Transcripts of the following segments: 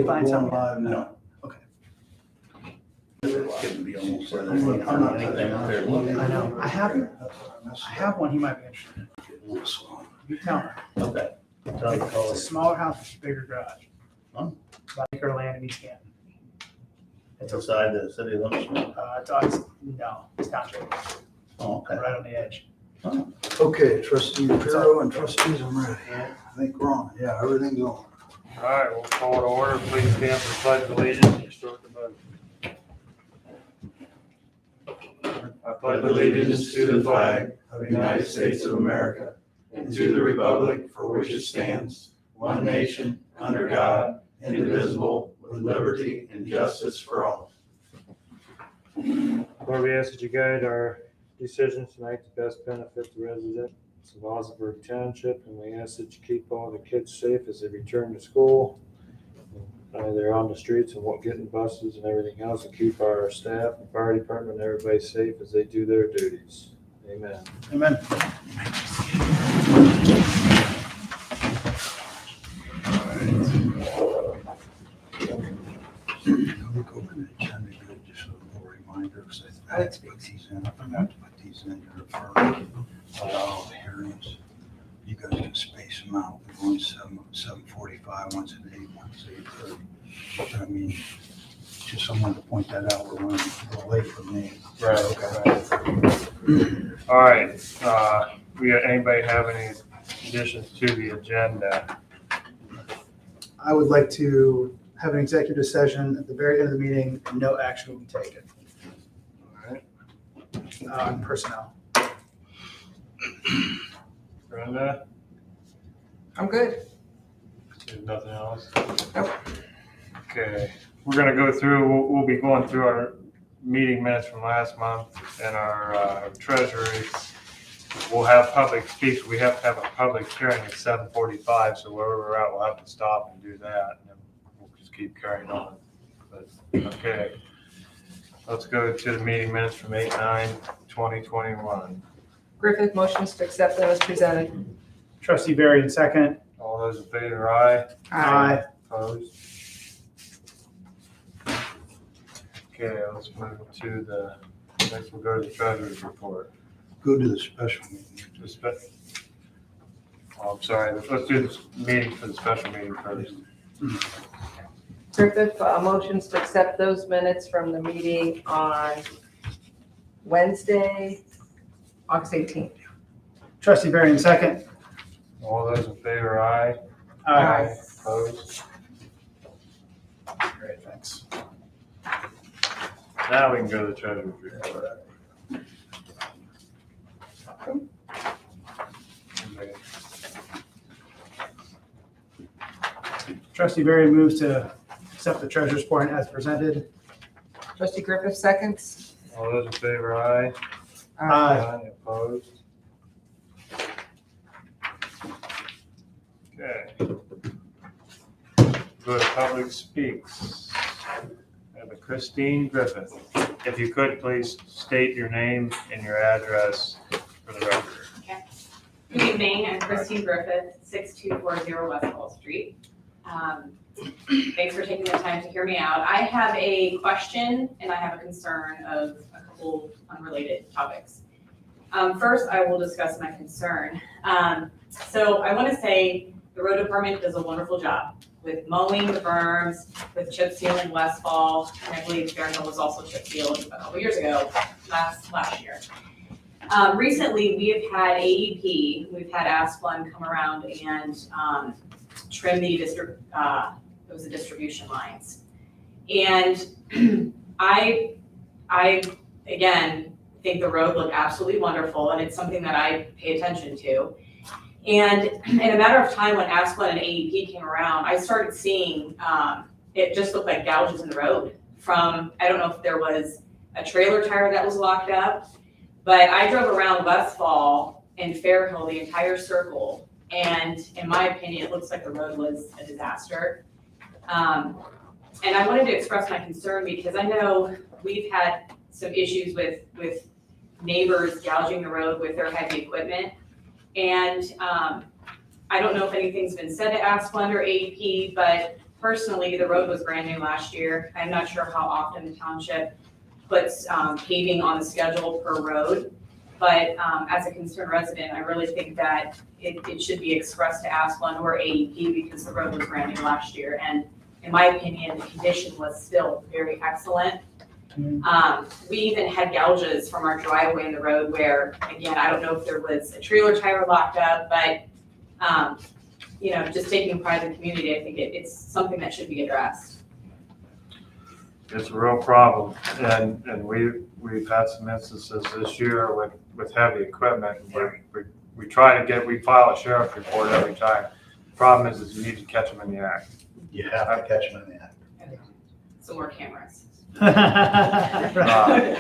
Find Going something. live now. Okay. It's getting to be almost. I know. I have one he might be interested in. You tell him. Okay. Tell you, call It's a us. smaller house, bigger garage. Huh? About an acre of land in East Canton. It's outside the city limits. It's township, Oh, okay. right on the edge. Oh, Okay, trustee Piro and trustees, I'm ready. I think we're on. Yeah, everything's on. All right, we'll call to order. Please stand for the pledge of allegiance and start the vote. I pledge allegiance to the flag of the United States of America and to the republic for which it stands, one nation, under God, indivisible, with liberty and justice for all. Lord, we ask that you guide our decisions tonight to best benefit the residents of Osnaburg Township, and we ask that you keep all the kids safe as they return to school. They're on the streets and getting buses and everything else, and keep our staff and fire department and everybody safe as they do their duties. Amen. Amen. We go over the agenda, good, just a little reminder, because I had to put these in, I forgot to put these in here first. All the hearings, you guys can space them out, one's 7:45, one's at 8, one's 8:30. But I mean, just someone to point that out, we're running a little late for me. Right. Okay. All right, anybody have any additions to the agenda? I would like to have an executive session at the very end of the meeting, and no action will be taken All right, on personnel. Brenda, I'm good. there's nothing else? Nope. Okay, we're gonna go through, we'll be going through our meeting minutes from last month and our treasury. We'll have public speaks. We have to have a public hearing at 7:45, so wherever we're at, we'll have to stop and do that, and then we'll just keep carrying on. But, okay, let's go to the meeting minutes from 8/9/2021. Griffith motions to accept them as presented. Trustee Varian, second. All those in favor, aye. Aye. Opposed? Okay, let's move to next we'll go to the treasurer's report. Go to the special meeting. I'm sorry, let's do this meeting for the special meeting first. Griffith motions to accept those minutes from the meeting on Wednesday, August 18th. Trustee Varian, second. All those in favor, aye. Aye. Opposed? Great, thanks. Now we can go to the treasurer's report. Trustee Varian moves to accept the treasurer's report as presented. Trustee Griffith seconds. All those in favor, aye. Aye. Opposed? Okay. Go to public speaks. I have a Christine Griffith. If you could, please state your name and your address for the record. Okay. Good evening, I'm Christine Griffith, 6240 West Wall Street. Thanks for taking the time to hear me out. I have a question and I have a concern of a couple unrelated topics. First, I will discuss my concern. So I want to say the road department does a wonderful job with mowing the berms, with chip sealing West Fall, and I believe Fair Hill was also chip sealed a couple years ago, last year. Recently, we have had AEP, we've had Asplund come around and trim the distribution lines. And I again, think the road looked absolutely wonderful, and it's something that I pay attention to. And in a matter of time, when Asplund and AEP came around, I started seeing, it just looked like gouges in the road from, I don't know if there was a trailer tire that was locked up, but I drove around Westfall and Fairhill the entire circle, and in my opinion, it looks like the road was a disaster. And I wanted to express my concern because I know we've had some issues with neighbors gouging the road with their heavy equipment. And I don't know if anything's been said to Asplund or AEP, but Personally, the road was brand new last year. I'm not sure how often the township puts paving on the schedule per road. But as a concerned resident, I really think that it should be expressed to Asplund or AEP because the road was brand new last year. And in my opinion, the condition was still very excellent. We even had gouges from our driveway in the road where, again, I don't know if there was a trailer tire locked up, but you know, just taking pride in the community, I think it's something that should be addressed. It's a real problem, and we've had some instances this year with heavy equipment. We try to we file a sheriff's report every time. Problem is you need to catch them in the act. You have to catch them in the act. Some more cameras. Uh,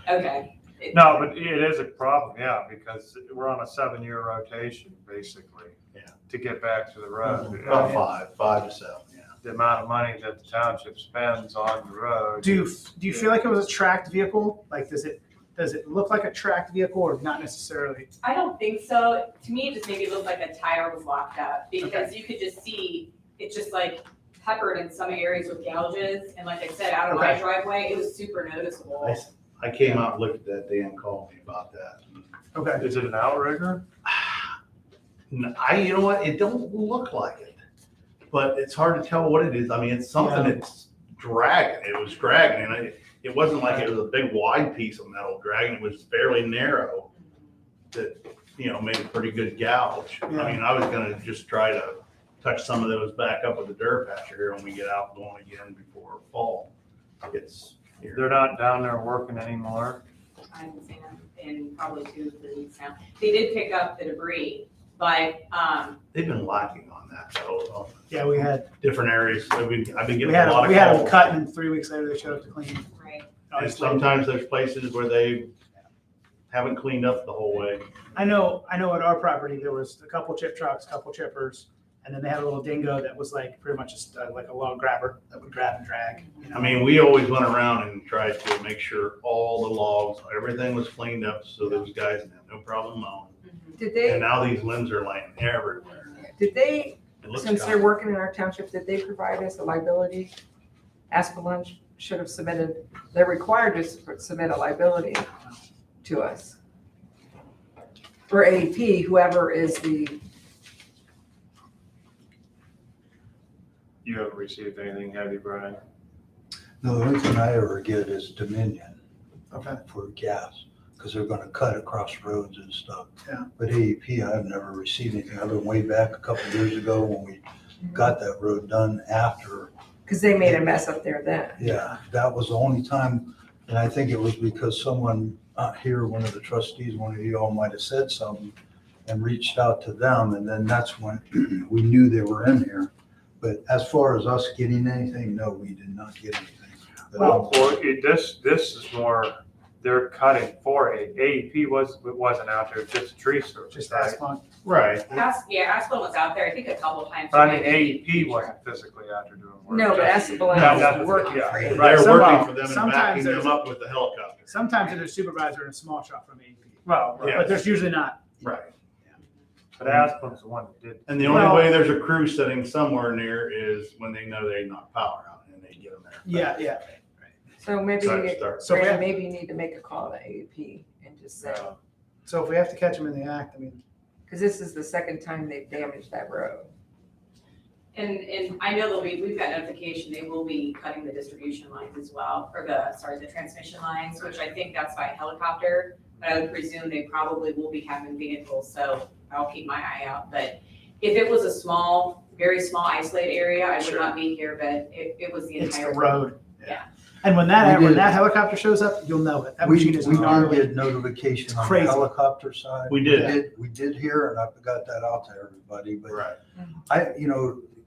Okay. No, but it is a problem, yeah, because we're on a 7-year rotation, basically. Yeah. To get back to the road. About 5 to 7, yeah. The amount of money that the township spends on the road. Do you feel like it was a tracked vehicle? Like, does it look like a tracked vehicle or not necessarily? I don't think so. To me, it just maybe looked like a tire was locked up because you could just see it's just like peppered in some areas with gouges. And like I said, out of my Okay. driveway, it was super noticeable. I came out and looked at that day and called me about that. Okay. Is it an outrigger? You know what, it don't look like it, but it's hard to tell what it is. I mean, it's something that's dragging. It was dragging, and it wasn't like it was a big wide piece of metal dragging. It was fairly narrow that, you know, made a pretty good gouge. Yeah. I mean, I was gonna just try to touch some of those back up with the dirt patcher here when we get out going again before fall. It's here. They're not down there working anymore. I haven't seen them in probably 2 or 3 weeks now. They did pick up the debris, but They've been lacking on that, so Yeah, we had different areas. I've been we getting a had lot of we had them calls. cut, and 3 weeks later they showed up to clean. right. And sometimes there's places where they haven't cleaned up the whole way. I know at our property there was a couple chip trucks, couple chippers, and then they had a little dingo that was like pretty much just like a log grabber that would grab and drag. You know? I mean, we always went around and tried to make sure all the logs, everything was cleaned up so those guys had no problem mowing. Did And they, now these limbs are laying everywhere. did they, It looks since they're bad. working in our township, did they provide us a liability? Asplund should have submitted, they're required to submit a liability to us. For AEP, whoever is the, You haven't received anything, have you, Brian? No, the only thing I ever get is Dominion Okay. for gas, because they're gonna cut across roads and stuff. Yeah. But AEP, I've never received anything. I've been way back a couple of years ago when we got that road done after. because they made a mess up there then. Yeah, that was the only time, and I think it was because someone here, one of the trustees, one of you all might have said something and reached out to them, and then that's when we knew they were in here. But as far as us getting anything, no, we did not get anything. Well, this is more, they're cutting for AEP wasn't out there, just a tree service. Just right? asphalt. Right. Aspen was out there, I think a couple of times. But I mean, AEP wasn't physically out there doing work. No, but Asplund No, was working yeah. for you. Right, They're somehow- working for them and sometimes backing there's them a- up with the helicopter. Sometimes there's a supervisor in a small shop from AEP, Well, Yeah. but there's usually not. Right. but Aspen's the one that did. And the only Well- way there's a crew sitting somewhere near is when they know they knock power out and they get them there. Yeah. So maybe, Try to start. So if we have- maybe you need to make a call to AEP and just say, So if we have to catch them in the act, I mean, because this is the second time they've damaged that road. And I know we've got notification, they will be cutting the distribution lines as well, or the transmission lines, which I think that's by helicopter. But I would presume they probably will be having vehicles, so I'll keep my eye out. But if it was a small, very small isolated area, I would Sure. not be here, but it was the it's the entire. road. Yeah. And when We that did- helicopter shows up, you'll know it. That We machine is did gnarly. get notification on the crazy. helicopter side. We did. We did hear, and I got that out to everybody, but Right.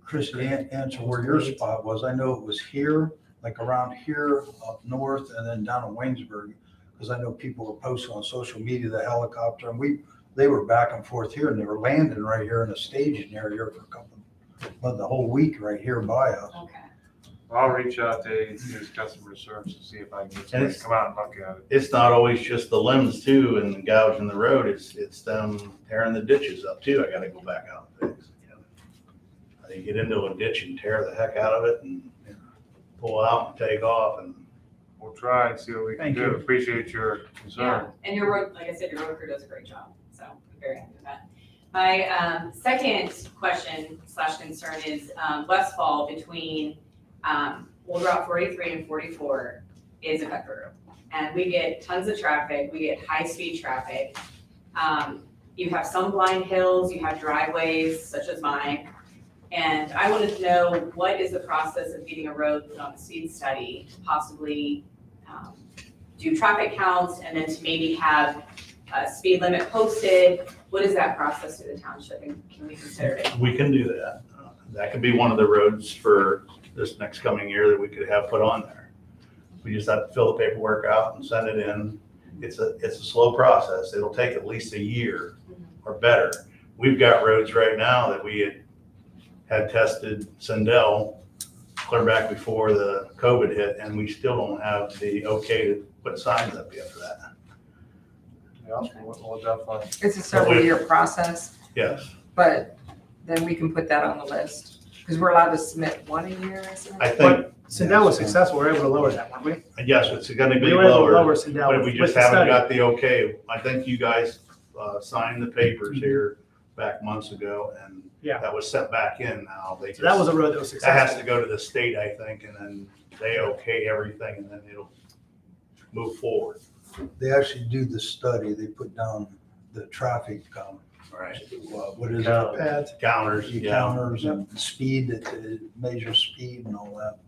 Chris, to answer where your spot was, I know it was here, like around here, up north, and then down in Waynesburg, because I know people were posting on social media, the helicopter, and they were back and forth here, and they were landing right here in a staging area for the whole week right here by us. Okay. I'll reach out to AEP's customer service to see if I can get somebody to come out and look at it. It's not always just the limbs too and the gouge in the road. It's them tearing the ditches up too. I gotta go back out and fix. They get into a ditch and tear the heck out of it and pull out and take off, and We'll try and see what we can Thank do. you. Appreciate your Yeah, concern. and your road, like I said, your road crew does a great job, so I'm very happy with that. My second question / concern is Westfall between Old Route 43 and 44 is a cut through. And we get tons of traffic, we get high-speed traffic. You have some blind hills, you have driveways such as mine. And I wanted to know, what is the process of getting a road put on a speed study, to possibly do traffic counts, and then to maybe have a speed limit posted? What is that process to the township, and can we consider it? we can do that. That could be one of the roads for this next coming year that we could have put on there. We just have to fill the paperwork out and send it in. It's a slow process. It'll take at least a year or better. We've got roads right now that we had tested Sendell clear back before the COVID hit, and we still don't have the okay to put signs up yet for that. Yeah, we'll definitely. It's a several-year process, Yes, but then we can put that on the list, because we're allowed to submit one a year, isn't it? I think, Sindel was successful, we were able to lower that, weren't we? yes, it's gonna be We were able to lower, lower Sindel but we with just the haven't study. got the okay. I think you guys signed the papers here back months ago, and Yeah. that was sent back in now. They So that was just, a road that was that has successful. to go to the state, I think, and then they okay everything, and then it'll move forward. They actually do the study, they put down the traffic, Right. what is Count. it? Pads. Counters, The yeah. counters and speed, it measures speed and all that.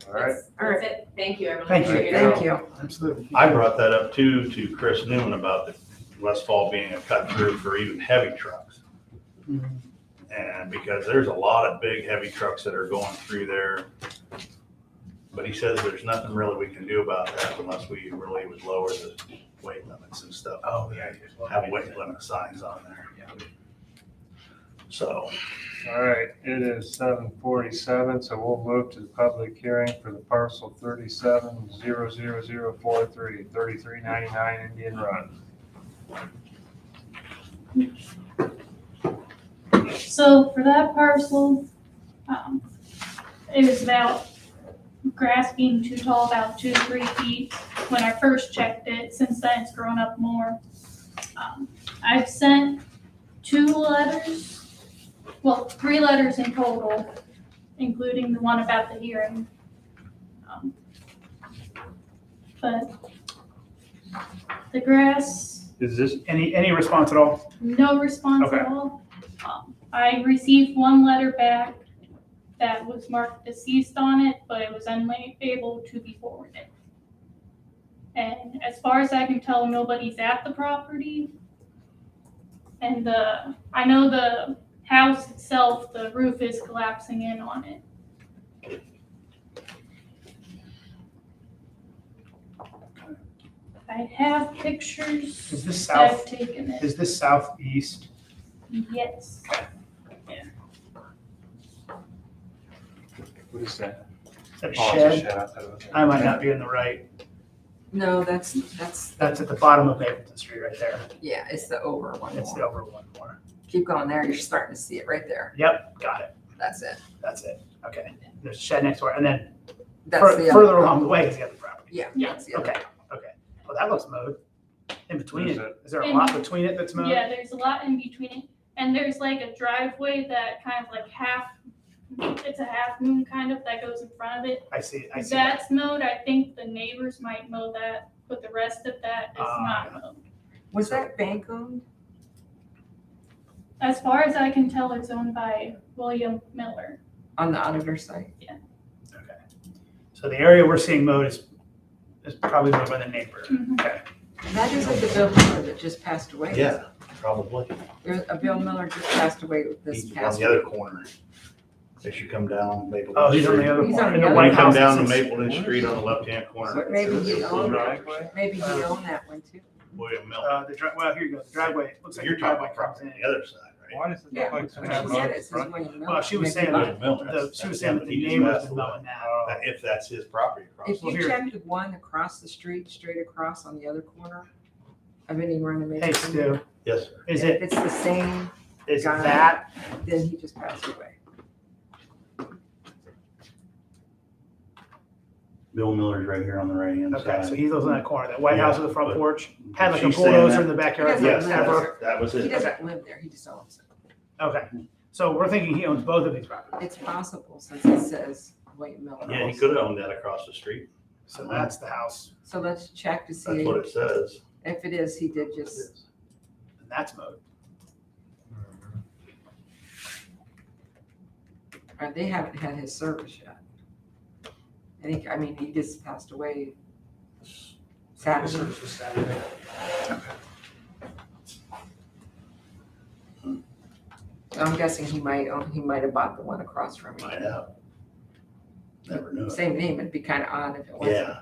All right. That's it. Thank you, everyone. Thank you. Appreciate your Thank help. you. Absolutely. I brought that up too, to Chris Newman about the Westfall being a cut through for even heavy trucks. Mhm. And because there's a lot of big, heavy trucks that are going through there. But he says there's nothing really we can do about that unless we really would lower the weight limits and stuff. Oh, yeah. Have weight limit signs on there. So, All right, it is 7:47, so we'll move to the public hearing for the parcel 37-00043, 3399 Indian Run. So for that parcel, it was about grass being too tall, about 2 to 3 feet when I first checked it. Since then, it's grown up more. I've sent 2 letters, well, 3 letters in total, including the one about the hearing. But the grass, Is this, Any response at all? no response Okay. at all. I received 1 letter back that was marked deceased on it, but it was unable to be forwarded. And as far as I can tell, nobody's at the property. And I know the house itself, the roof is collapsing in on it. I have pictures Is this that I've south? taken it. Is this southeast? Yes. what is that? Is that a Oh, it's a shed? I thought it was- I might not be in the right. No, that's, That's at the bottom of Mapleton Street right there. yeah, it's the over one It's the more. over one more. Keep going there, you're starting to see it right there. Yep, got it. That's it. That's it. Okay. There's a shed next door, and then That's the further other. along the way is the other property. Yeah, Yeah. that's the other. Okay, okay. Well, that looks mowed. In between Is it, it? is there a lot between it that's mowed? Yeah, there's a lot in between it. And there's like a driveway that kind of like it's a half moon kind of that goes in front of it. I see, I see. that. That's mowed. I think the neighbors might mow that, but the rest of that is Ah. not mowed. Was that bank owned? As far as I can tell, it's owned by William Miller. On the auditor site? Okay. So the area we're seeing mowed is probably mowed by the neighbor. Mhm. Okay. That is like the Bill Miller that just passed away. yeah, probably. There's a Bill Miller just passed away this He's on past the other week. corner. As you come down Mapleton Oh, he's on the Street. other He's corner. on In the the other white When you come house. down to it's- Mapleton Street on the left-hand corner. So maybe he it's owned Driveway? Maybe he owned that one too. William Miller. Well, here you go. The driveway, looks like You're the talking driveway about comes property on in. the other side, right? Why does it Yeah, look like that's some what kind she of said, road it says front? William Miller. Well, she was Maybe saying not. that, Miller. she was saying that the He's neighbors passed are away. mowing that. Oh, If that's his property across. If Well, you here- check the one across the street, straight across on the other corner of Indian Run and Hey, Mapleton. Stu, Yes, sir. is If it, it's the same Is Guy. that, Then he just passed away. Bill Miller's right here on the right hand okay, so side. he lives in that corner, that white house with the front Yeah, porch, had like a She's saying bulldozer that- in the backyard He doesn't live forever. there. That was He it. doesn't live there, he just owns it. Okay, so we're thinking he owns both of these properties. It's possible since it says William Miller. Yeah, he could have owned that across the street. So that's the house, So let's check to That's see what it says. if it is, he did just, and that's mowed. they haven't had his service yet. I mean, he just passed away Saturday. was Saturday. So I'm guessing he might have bought the one across from Might me. have. Never knew it. Same name, it'd be kind of odd if it wasn't. Yeah.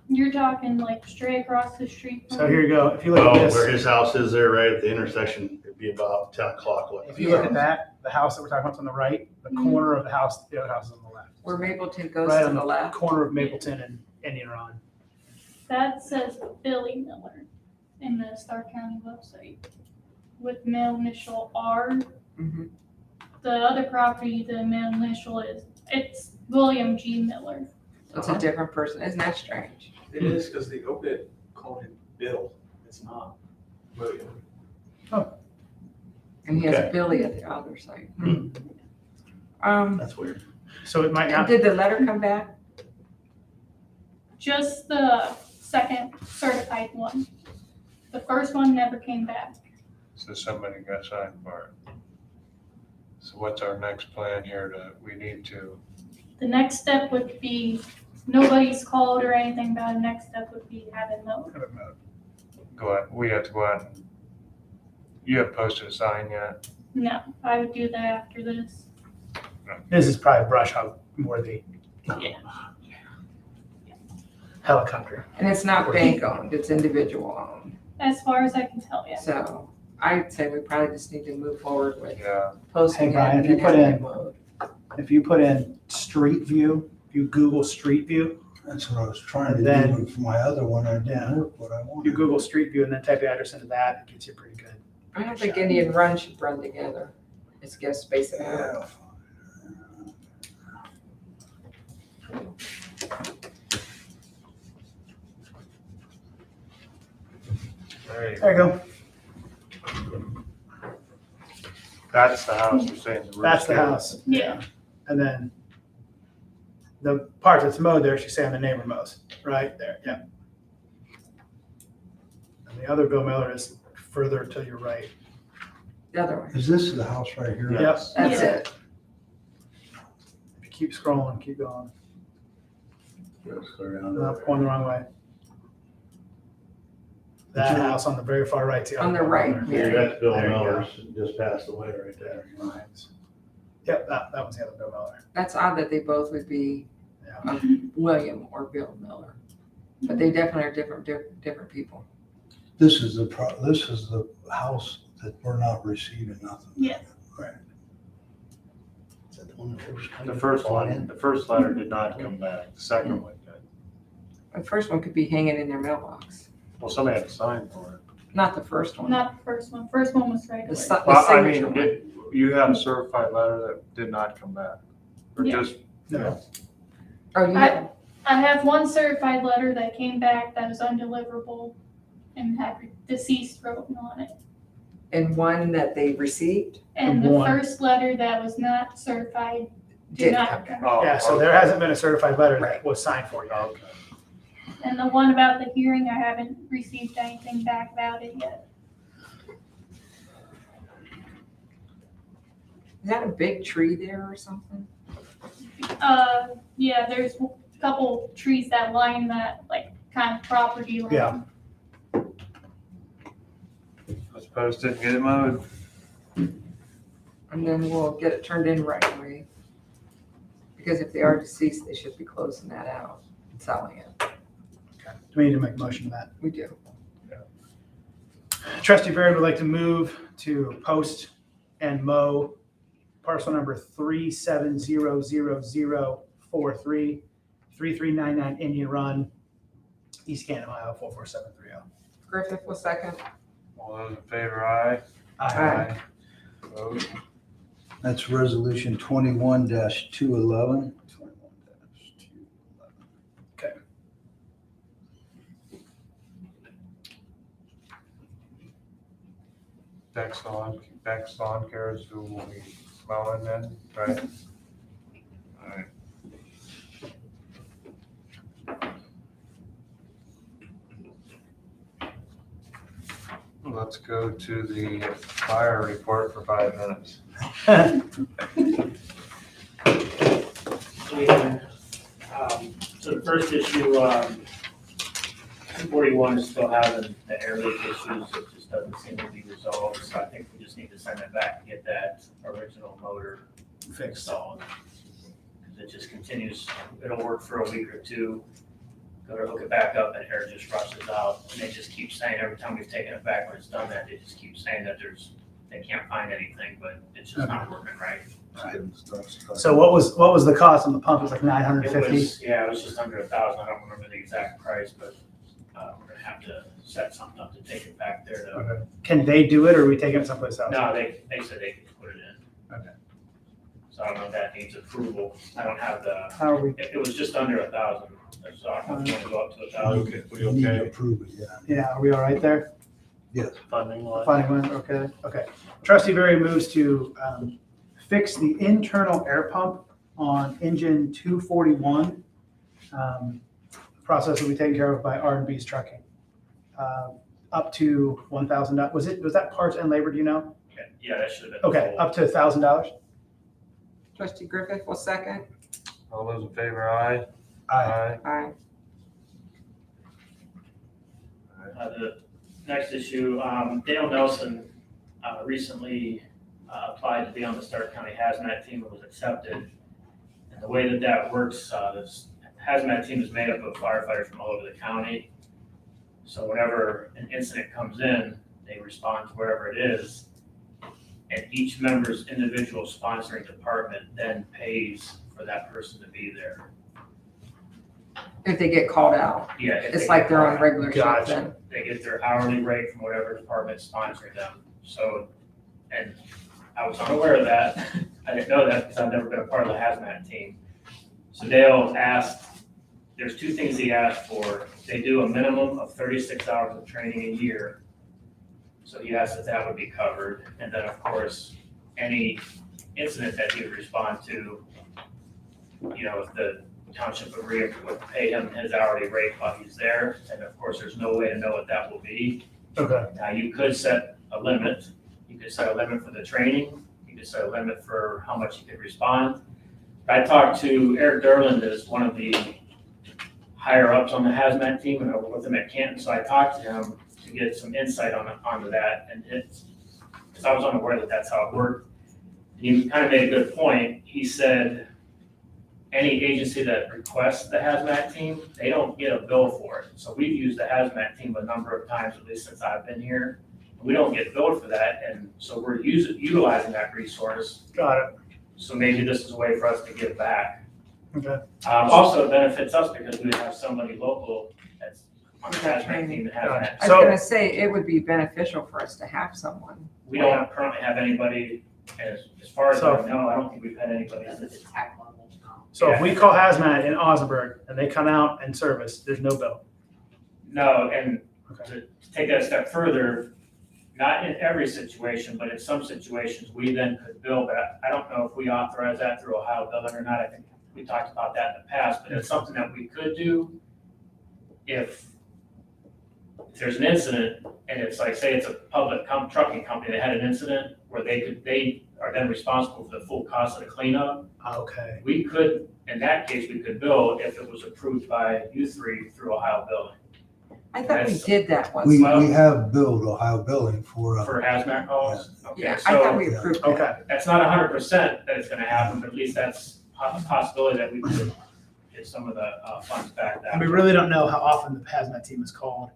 You're talking like straight across the street from So here you go, if you look at Well, where this, his house is there, right at the intersection, it'd be about 10 o'clock. if you look at that, the house that we're talking about on the right, the Mhm. corner of the house, the other house is on the left. Where Mapleton goes Right to on the left. Corner of Mapleton and Indian Run. That says Billy Miller in the Star County website with middle initial R. Mhm. The other property, the middle initial it's William G. Miller. It's a different person. Isn't that strange? It is because the obit called him Bill. It's not William. And he has Okay. Billy at the other site. Hmm. That's weird. So it might And not, did the letter come back? Just the second certified one. The first one never came back. So somebody got signed for it. So what's our next plan here we need to, The next step would be, nobody's called or anything about it. Next step would be having those. go out, we have to go out and, you haven't posted a sign yet? No, I would do that after this. this is probably brush hog worthy. Yeah. Helicopter. And it's not bank owned, it's individual owned. As far as I can tell, yeah. So I'd say we probably just need to move forward with Yeah, posting Hey, it Brian, and if you put having in- it mowed. If you put in street view, if you Google street view, That's what I was trying to And then- do for my other one. I didn't work what I wanted. you Google street view and then type the address into that, it gets you pretty good. I don't think Indian Run should run together. It's gonna space it out. Yeah. there you go. There you go. That's the house you're saying. the That's the roof house. Yeah. And then the part that's mowed there, she's saying the neighbor mows, right there, yeah. And the other Bill Miller is further to your right. The other way. Is this the house right here? Yep. That's Yeah. it. If you keep scrolling, keep going. Goes around No, there. going the wrong way. That house on the very far right. On the right, Yeah, that's Bill There you go. Miller's, just passed away right there. Yep, that one's the other Bill Miller. That's odd that they both would be Yeah. William or Bill Miller. But they definitely are different people. This is this is the house that we're not receiving nothing. Yes. Is that the one that first The first letter did not come back. The second one did. The first one could be hanging in their mailbox. Well, somebody had to sign for it. Not the first one. Not the first one. First one was right The away. the Well, I signature mean, one. did you have a certified letter that did not come back? Or Yeah. just, No, Oh, you have, I have one certified letter that came back that was undeliverable and had deceased written on it. and one that they received And the One. first letter that was not certified did did not come back. oh. yeah, so there okay. hasn't been a certified letter that Right. was signed for you. Okay. And the one about the hearing, I haven't received anything back about it yet. Is that a big tree there or something? Yeah, there's a couple trees that line that, like, kind of property line. Yeah. Let's post it and get it mowed. And then we'll get it turned in right away. Because if they are deceased, they should be closing that out and selling it. Do we need to make a motion to that? We do. Trustee Barry would like to move to post and mow parcel number 370043, 3399 Indian Run, East Canton, Ohio 44730. Griffith will second. All those in favor, aye. Aye. vote. That's resolution 21-211. Beck's lawn care is who will be mowing then, right? All right. Let's go to the fire report for 5 minutes. So the first issue, 241 is still having the air leak issues, it just doesn't seem to be resolved, so I think we just need to send it back to get that original motor Fixed. installed. Because it just continues, it'll work for a week or two, go to hook it back up and air just rushes out, and they just keep saying, every time we've taken it back when it's done that, they just keep saying that they can't find anything, but it's just not working right. So what was the cost on the pump? It was like It 950? was, yeah, it was just under 1,000, I don't remember the exact price, but we're gonna have to set something up to take it back there to. Okay. Can they do it or are we taking it someplace else? No, they said they could put it in. Okay. So I don't know if that needs approval, I don't have the, How are we? it was just under 1,000, so I'm going to go up to 1,000. Okay, we You need to okay? approve it, yeah. Yeah, are we all right there? Yes. Funding wise. Finding one, okay. Trustee Berry moves to fix the internal air pump on engine 241. Process will be taken care of by R&B's Trucking. Up to $1,000. Was that parts and labor, do you know? Yeah, that should have been. Okay, up to $1,000. Trustee Griffith will second. All those in favor, aye? Aye. Aye. The next issue, Dale Nelson recently applied to be on the Stark County Hazmat team and was accepted. And the way that works, this hazmat team is made up of firefighters from all over the county. So whenever an incident comes in, they respond to wherever it is. And each member's individual sponsoring department then pays for that person to be there. If they get called out, Yeah. if it's they like get they're on called. regular shift Gotcha. then. They get their hourly rate from whatever department's sponsoring them. So, and I was unaware of that. I didn't know that because I've never been a part of the hazmat team. So Dale asked, there's two things he asked for. They do a minimum of 36 hours of training a year. So he asked if that would be covered. And then, of course, any incident that he would respond to, you know, if the township would pay him his hourly rate while he's there. And of course, there's no way to know what that will be. Okay. Now, you could set a limit. You could set a limit for the training. You could set a limit for how much you could respond. I talked to Eric Derland, as one of the higher ups on the hazmat team, and I was with him at Canton. So I talked to him to get some insight onto that. And it's, because I was unaware that that's how it worked. And he kind of made a good point. He said, any agency that requests the hazmat team, they don't get a bill for it. So we've used the hazmat team a number of times, at least since I've been here. We don't get billed for that, and so we're utilizing that resource. Got it. So maybe this is a way for us to give back. Okay. Also, it benefits us because we have somebody local that's on the That hazmat training. team that has that. I was So- gonna say, it would be beneficial for us to have someone. We don't currently have anybody, as far as So- I know, I don't think we've had anybody. So if we call hazmat in Osnaburg and they come out and service, there's no bill. No, and Okay. to take that a step further, not in every situation, but in some situations, we then could bill, but I don't know if we authorize that through Ohio billing or not. I think we talked about that in the past, but it's something that we could do if there's an incident and it's like, say it's a public trucking company that had an incident where they are then responsible for the full cost of the cleanup. Okay. We could, in that case, we could bill if it was approved by you three through Ohio billing. I thought we Yes. did that once. We have billed Ohio billing for, For hazmat calls? Okay, Yeah, I thought so we approved that. Okay. that's not 100% that it's gonna happen, but at least that's a possibility that we could get some of the funds back. And we That really don't know how often the hazmat team is called.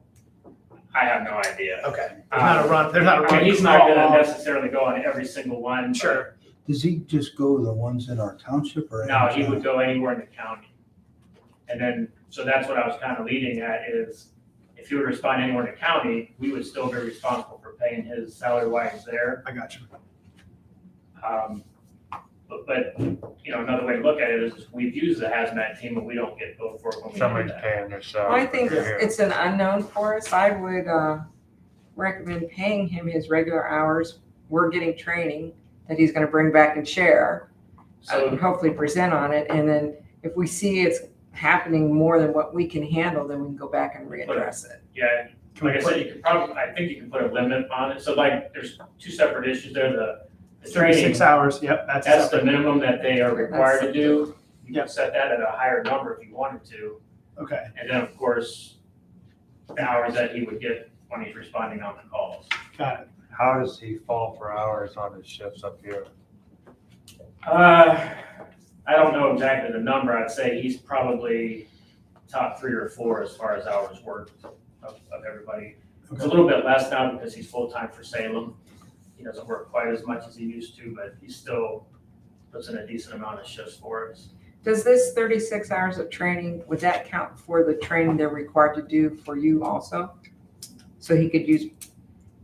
I have no idea. Okay. There's not a run, there's not a I run. mean, he's not gonna call. necessarily go on every single one. but Sure. does he just go to the ones in our township or? No, he would go anywhere in the county. And then, so that's what I was kind of leading at is, if he would respond anywhere in the county, we would still be responsible for paying his salary while he's there. I got you. But, another way to look at it is we've used the hazmat team and we don't get billed for it when we do Somebody's that. paying their Well, salary. I think it's an unknown for us. I would recommend paying him his regular hours. We're getting training that he's gonna bring back and share, So, and hopefully present on it. And then if we see it's happening more than what we can handle, then we can go back and readdress it. yeah, like I said, I think you can put a limit on it. So like, there's two separate issues there. The training, 36 hours, yep, that's that's the separate. minimum that they are required to do. You Yep. can set that at a higher number if you wanted to. Okay, And then, of course, the hours that he would get when he's responding on the calls. got it. How does he fall for hours on his shifts up here? I don't know exactly the number. I'd say he's probably top 3 or 4 as far as hours worked of everybody. It's a little bit less now because he's full-time for Salem. He doesn't work quite as much as he used to, but he still puts in a decent amount of shifts for us. Does this 36 hours of training, would that count for the training they're required to do for you also? So he could use,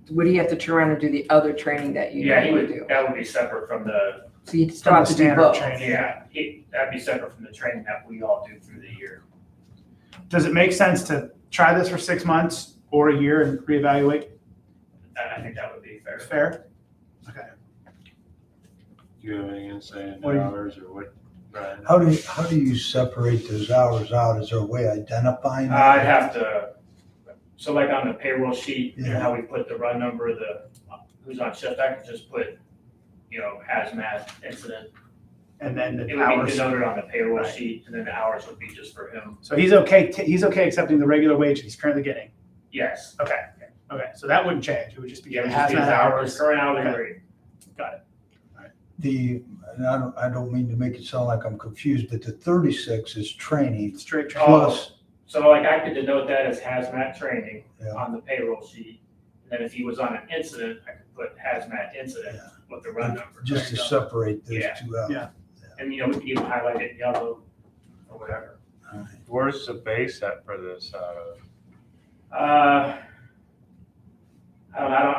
would he have to turn around and do the other training that you Yeah, he normally would, do? that would be separate from the, So you'd still have to do Standard both. training. yeah, that'd be separate from the training that we all do through the year. Does it make sense to try this for 6 months or a year and reevaluate? I think that would be fair. Fair? Okay. Do you have any insight What do into you- hours or what, Brian? How do you separate those hours out? Is there a way of identifying that? I'd have to, so like on the payroll sheet, Yeah. how we put the run number, who's on shift, I could just put, hazmat incident. And then It the would be hours. denoted on the payroll Right. sheet, and then the hours would be just for him. So he's okay accepting the regular wage he's currently getting? Yes. Okay, so that wouldn't change. It would just be Yeah, it would just be hazmat his hours. current hourly Okay. rate. And I don't mean to make it sound like I'm confused, but the 36 is training Straight training. plus, So like I could denote that as hazmat training Yeah. on the payroll sheet. And then if he was on an incident, I could put hazmat incident Yeah. with the run number. just to separate those Yeah. two out. Yeah. And, we could even highlight it in yellow or whatever. All right. Where's the base at for this? I'm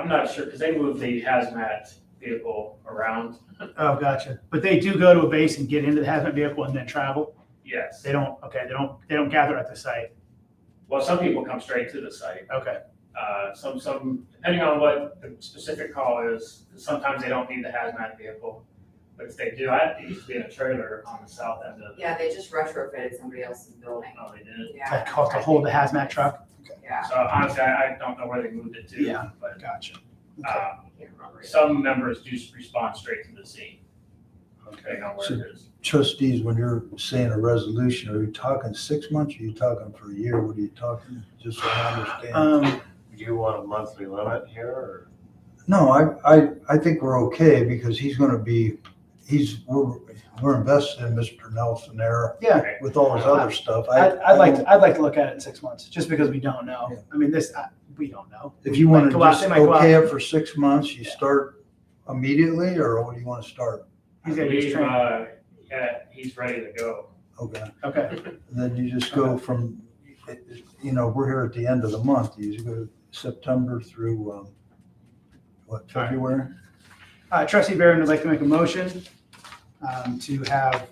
not sure, because they moved the hazmat vehicle around. Oh, gotcha. But they do go to a base and get into the hazmat vehicle and then travel? Yes. They don't gather at the site. Well, some people come straight to the site. Okay, Some, depending on what the specific call is, sometimes they don't need the hazmat vehicle. But if they do, I used to be in a trailer on the south end of, Yeah, they just retrofitted somebody else's building. oh, they did. Yeah. that cost to hold the hazmat truck? Yeah, So honestly, I don't know where they moved it to. Yeah. But, Gotcha. I can't remember. some members do respond straight to the scene, Okay. depending on where it is. Trustees, when you're saying a resolution, are you talking 6 months? Are you talking for a year? What are you talking? Just so I understand. Do you want a monthly limit here or? No, I think we're okay because he's gonna be, we're invested in Mr. Nelson there Yeah, with all his other stuff. I'd like to look at it in 6 months, just because we don't know. Yeah. I mean, we don't know. If you want Might to go out- just they might go okay out- it for 6 months, you start immediately, or what do you want to start? He's got to use I training. believe, yeah, he's ready to go. Okay, Okay, and then you just go from, we're here at the end of the month, you just go September through, February? trustee Barron would like to make a motion to have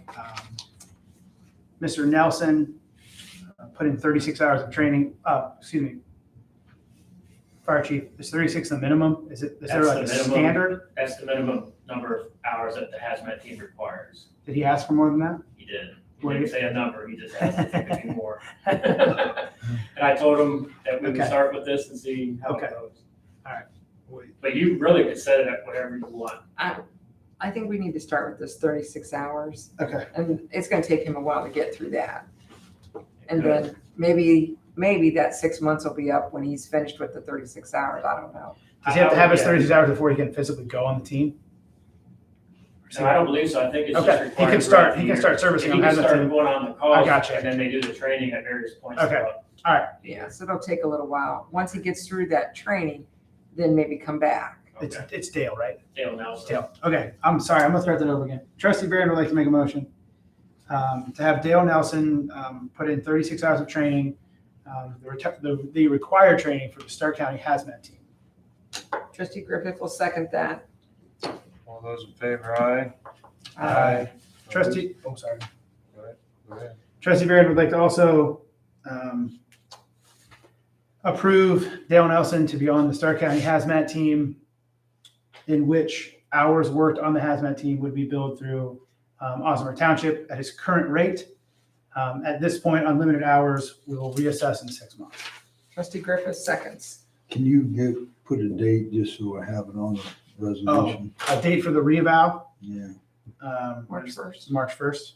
Mr. Nelson put in 36 hours of training, Fire chief, is 36 the minimum? Is there That's like a the minimum. standard? That's the minimum number of hours that the hazmat team requires. Did he ask for more than that? He did. He What do didn't you- say a number, he just asked if it could be more. And I told him that we would Okay. start with this and see how Okay. it goes. Wait. But you really could set it at whatever you want. I think we need to start with this 36 hours, Okay, and it's gonna take him a while to get through that. And then maybe that 6 months will be up when he's finished with the 36 hours, I don't know. does he have to have his Yeah. 36 hours before he can physically go on the team? No, I don't believe so. I think it's just Okay, required. he can throughout the start year. servicing He on can hazmat start team. going on the calls. gotcha. And then they do the training at various points Okay. throughout. Yeah, so it'll take a little while. Once he gets through that training, then maybe come back. Okay. It's Dale, right? Dale Nelson. Dale. Okay, I'm sorry, I'm gonna start that over again. Trustee Barron would like to make a motion to have Dale Nelson put in 36 hours of training, the required training for the Stark County Hazmat Team. Trustee Griffith will second that. Well, All those in favor, aye? Trustee, oh, sorry. Go ahead. Trustee Barron would like to also approve Dale Nelson to be on the Stark County Hazmat Team, in which hours worked on the Hazmat Team would be billed through Osnaburg Township at his current rate. At this point, unlimited hours will reassess in 6 months. Trustee Griffith seconds. Can you put a date just so I have it on the resolution? A date for the reeval, Yeah. March 1st. March 1st.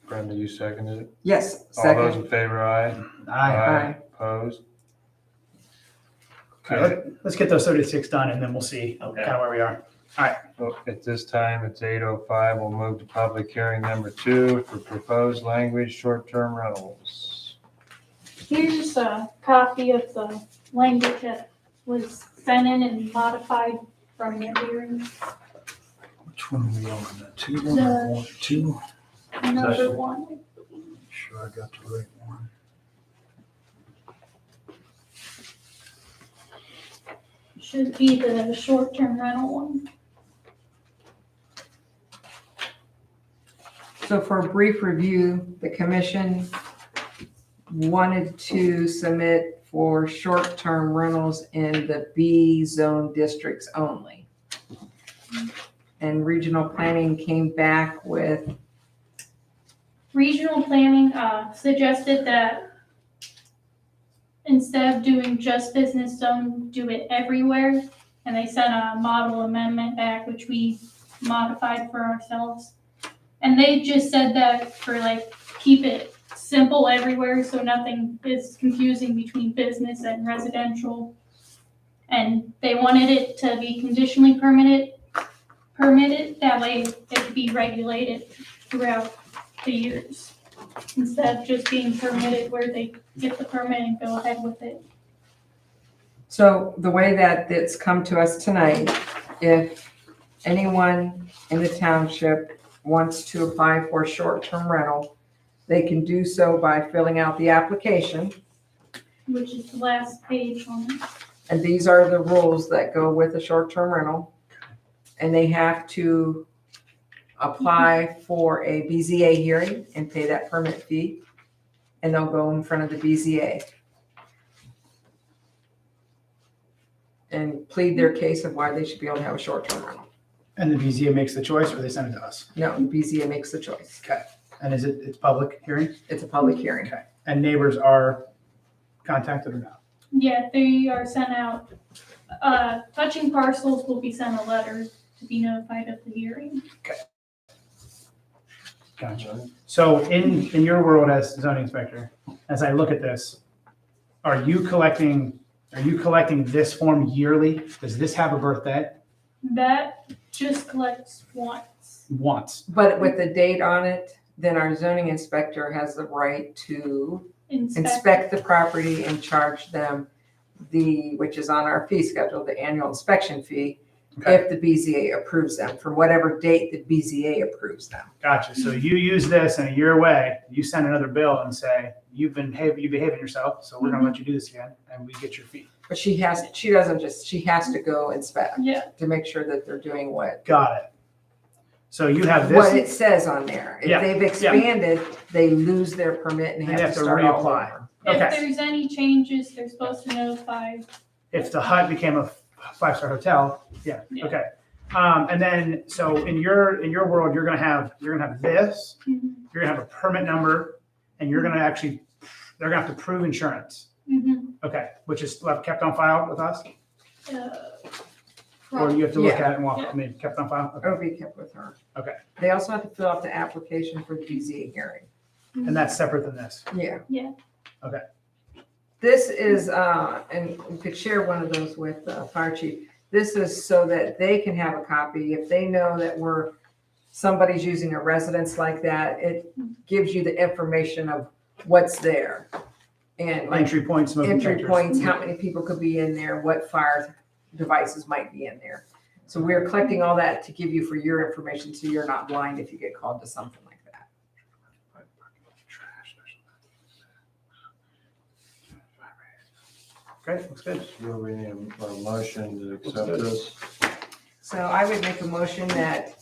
Brenda, you seconded it? Yes, All those second. in favor, aye? Aye. Opposed? All right, let's get those 36 done and then we'll see kind Okay. of where we are. So at this time, it's 8:05. We'll move to public hearing number 2 for proposed language, short-term rentals. Here's a copy of the language that was sent in and modified from your hearing. Which one are we on? The 2 one or 1, 2? Number one. Sure I got the right one. Should be the short-term rental one. So for a brief review, the commission wanted to submit for short-term rentals in the B zone districts only. And regional planning came back with, Regional planning suggested that instead of doing just business zone, do it everywhere. And they sent a model amendment back, which we modified for ourselves. And they just said that for keep it simple everywhere, so nothing is confusing between business and residential. And they wanted it to be conditionally permitted, that way it could be regulated throughout the years, instead of just being permitted where they get the permit and go ahead with it. so the way that it's come to us tonight, if anyone in the township wants to apply for a short-term rental, they can do so by filling out the application. Which is the last page on it. And these are the rules that go with a short-term rental. And they have to apply for a BZA hearing and pay that permit fee. And they'll go in front of the BZA and plead their case of why they should be able to have a short-term rental. And the BZA makes the choice or they send it to us? No, BZA makes the choice. And it's public hearing? It's a public hearing. Okay. And neighbors are contacted or not? Yeah, they are sent out, touching parcels will be sent a letter to be notified of the hearing. Gotcha. So in your world as zoning inspector, as I look at this, are you collecting this form yearly? Does this have a birthday? That just collects once. Once. But with the date on it, then our zoning inspector has the right to inspect the property and charge them which is on our fee schedule, the annual inspection fee, Okay. if the BZA approves them, from whatever date the BZA approves them. Gotcha. So you use this and a year away, you send another bill and say, you behaving yourself, so we're gonna let you do this again, and we get your fee. But she has to go inspect Yeah, to make sure that they're doing what Got it. So you have it this, says on there. If Yeah, they've expanded, they lose their permit and And have to start all reapply. over. if Okay. there's any changes, they're supposed to notify. if the hut became a 5-star hotel, yeah, Yeah. okay. And then, so in your world, you're gonna have this, Mhm. you're gonna have a permit number, and they're gonna have to prove insurance. Mhm. Okay, which is kept on file with us, Uh, or you have to look Yeah. at it and walk, I mean, kept on file? Okay. It'll be kept with her. Okay. They also have to fill out the application for the BZA hearing. And that's separate than this. Yeah. Yeah. Okay. This is, and we could share one of those with Fire Chief. This is so that they can have a copy. If they know that somebody's using a residence like that, it gives you the information of what's there. And like Entry points, smoke entry detectors. points, how many people could be in there, what fire devices might be in there. So we're collecting all that to give you for your information, so you're not blind if you get called to something like that. Great, looks good. So we need a motion to accept good. this. So I would make a motion that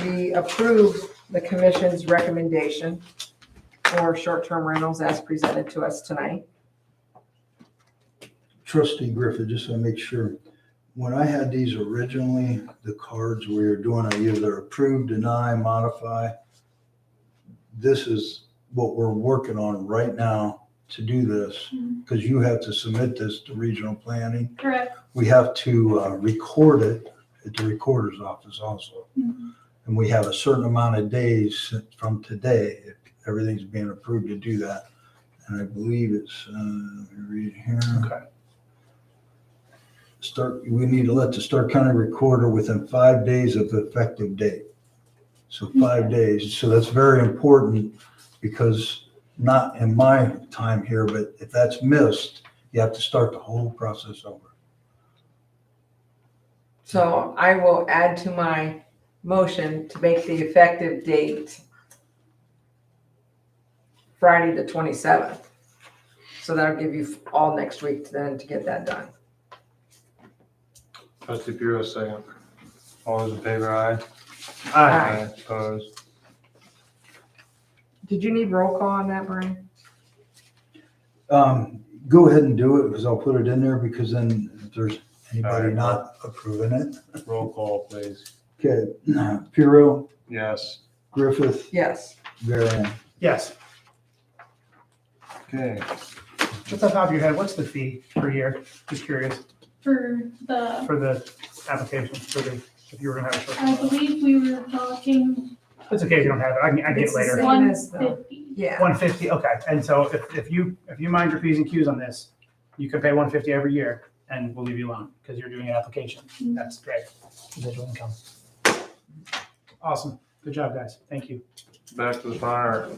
we approve the commission's recommendation for short-term rentals as presented to us tonight. Trustee Griffith, just to make sure, when I had these originally, the cards we were doing either approve, deny, modify, this is what we're working on right now to do this, because you have to submit this to regional planning. Correct. We have to record it at the recorder's office also. Mhm. And we have a certain amount of days from today, if everything's being approved to do that. And I believe it's, let me read here. Okay. We need to let the Stark County recorder within 5 days of the effective date. So 5 days. So that's very important because not in my time here, but if that's missed, you have to start the whole process over. So I will add to my motion to make the effective date Friday, the 27th. So that'll give you all next week then to get that done. Trustee Bureau, second. All those in favor, aye? Aye. Opposed? Did you need roll call on that, Brian? Go ahead and do it because I'll put it in there because then if there's anybody not approving it. Roll call, please. Okay, Puro, Yes. Griffith, Yes. Varian. Yes. Okay. Just off the top of your head, what's the fee per year? Just curious For the, for the application, if you were gonna have a short. I believe we were talking It's okay if you don't have it. I can get It's it the later. same. 150. Yeah. 150, okay. And so if you mind your P's and Q's on this, you can pay 150 every year and we'll leave you alone because you're doing an application. That's great. Residual income. Awesome. Good job, guys. Thank you. Back to the fire.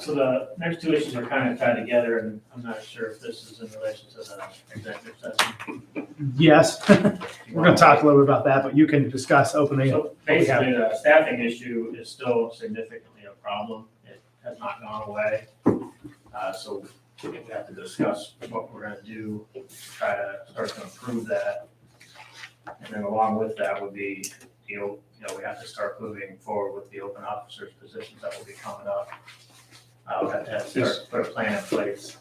So the next two issues are kind of tied together, and I'm not sure if this is in relation to the executive session. Yes, we're gonna talk a little bit about that, but you can discuss openly. So basically, the staffing issue is still significantly a problem. It has not gone away. So we have to discuss what we're gonna do to try to start to improve that. And then along with that would be, we have to start moving forward with the open officers positions that will be coming up. We'll have to start, put a plan in place.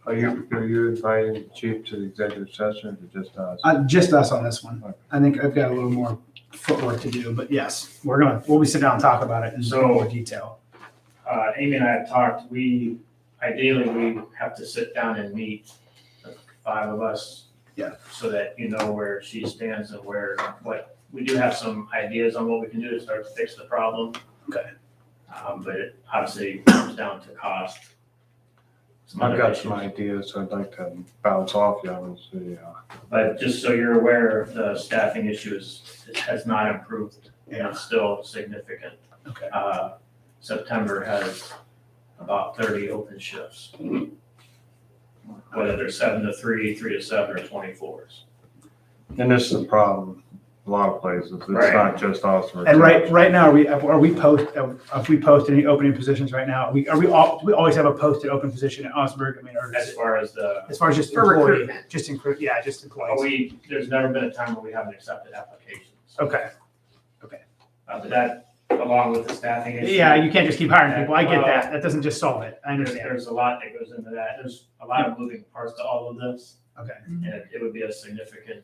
Are you inviting the chief to the executive session or just us? Just us on this one. I think I've got a little more footwork to do, but yes, we'll be sit down and talk about it in more detail. Amy and I have talked, ideally, we have to sit down and meet, the five of us. Yeah. So that you know where she stands and we do have some ideas on what we can do to start to fix the problem. Okay. But it obviously comes down to cost. I've got some ideas I'd like to bounce off you and see. But just so you're aware, the staffing issues has not improved and it's still significant. Okay. September has about 30 open shifts. Whether they're 7 to 3, 3 to 7, or 24s. And this is a problem, a lot of places. It's Right. not just Osnaburg. And right now, if we post any opening positions right now, do we always have a posted open position at Osnaburg? I mean, or As far as just For employee, recruitment. just employees. there's never been a time where we haven't accepted applications. Okay. But that, along with the staffing issue. Yeah, you can't just keep hiring people. I get that. That doesn't just solve it. I understand. There's a lot that goes into that. There's a lot of moving parts to all of this, Okay. and it would be a significant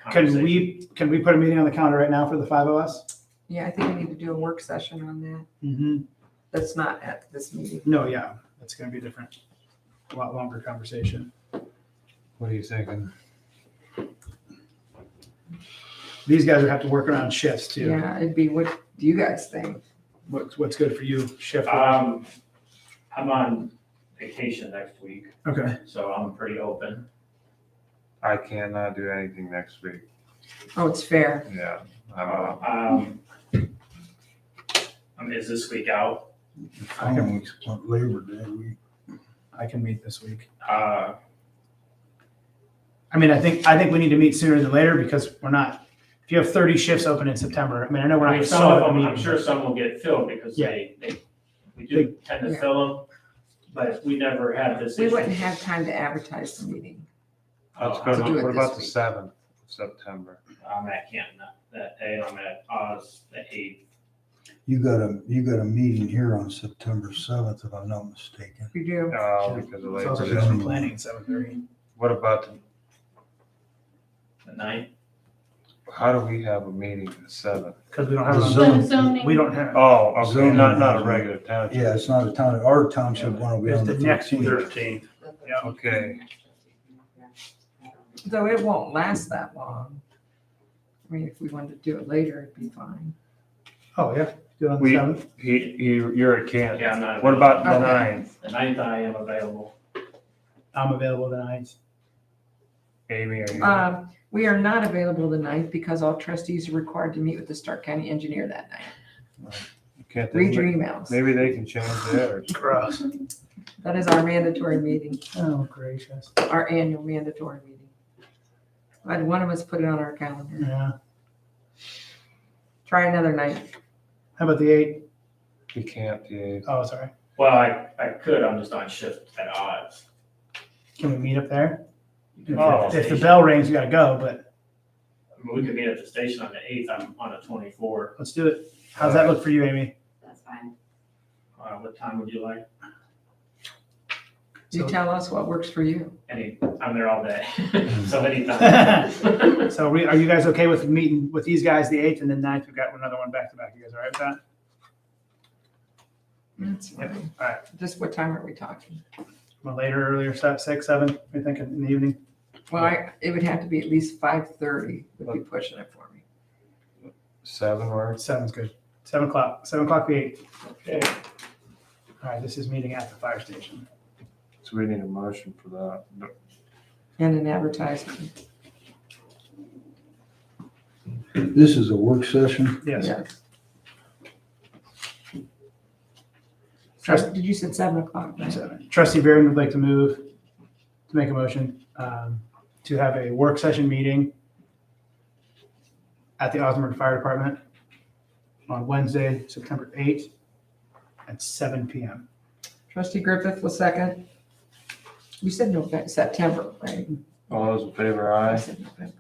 Can conversation. we put a meeting on the calendar right now for the 5 of us? Yeah, I think we need to do a work session on that. Mm-hmm. That's not at this meeting. No, yeah, that's gonna be different. A lot longer conversation. What are you thinking? These guys would have to work around shifts too. Yeah, it'd be, what do you guys think? What's good for you, shift? I'm on vacation next week, Okay. so I'm pretty open. I cannot do anything next week. Oh, it's fair. Yeah. I'm Is this week out? Following week's Labor Day week. I can meet this week. Uh, I mean, I think we need to meet sooner than later because we're not, if you have 30 shifts open in September, I mean, I know we're not. some of them, I'm sure some will get filled because Yeah. we do tend to Yeah. fill them. but we never had this We issue. wouldn't have time to advertise the meeting. Let's Oh, go to do to, it what this about the week. 7th of September? I'm at Canton that day, I'm at Oz the 8th. You got a meeting here on September 7th, if I'm not mistaken. We do. Because of So also Labor there's Day. some planning at 7:30. What about, The 9th. how do we have a meeting at 7th? Because we don't have it on Zoom. Zoning. We don't have, Oh, okay, Zoning not a has regular township. Yeah, it's not a town, our township one will be It's on the the next 13th. 13th. Okay, Though it won't last that long. I mean, if we wanted to do it later, it'd be fine. oh, yeah, do it on the We- 7th. you're at Canton. Yeah, I'm not. What about the Okay. 9th? The 9th I am available. I'm available the 9th. Amy, are you? We are not available the 9th because all trustees are required to meet with the Stark County engineer that night. Can't they- Read your emails. Maybe they can change theirs. Gross. That is our mandatory meeting, Oh, gracious. our annual mandatory meeting. I had one of us put it on our calendar. Yeah. Try another night. How about the 8th? We can't, the 8th. Oh, sorry. Well, I could, I'm just on shift at Oz. Can we meet up there? Oh. If the bell rings, you gotta go, but I mean, we could meet at the station on the 8th, I'm on the 24th. let's do it. How's that look for you, Amy? That's fine. What time would you like? You So- tell us what works for you. I'm there all day, so anytime. So are you guys okay with meeting with these guys the 8th and then 9th? We've got another one back to back. You guys all right with that? That's fine. All right. Just what time are we talking? Well, later, earlier, 6, 7, what are you thinking in the evening? Well, it would have to be at least 5:30 would be pushing it for me. 7 works? 7's good. 7 o'clock, 7 o'clock the 8th. Okay. All right, this is meeting at the fire station. So we need a motion for that. And an advertisement. This is a work session. Yes. Yes. Did you said 7 o'clock? right? 7. Trustee Barron would like to make a motion to have a work session meeting at the Osnaburg Fire Department on Wednesday, September 8th at 7 PM. Trustee Griffith will second. You said November, September, right? All those in favor, I aye? said November.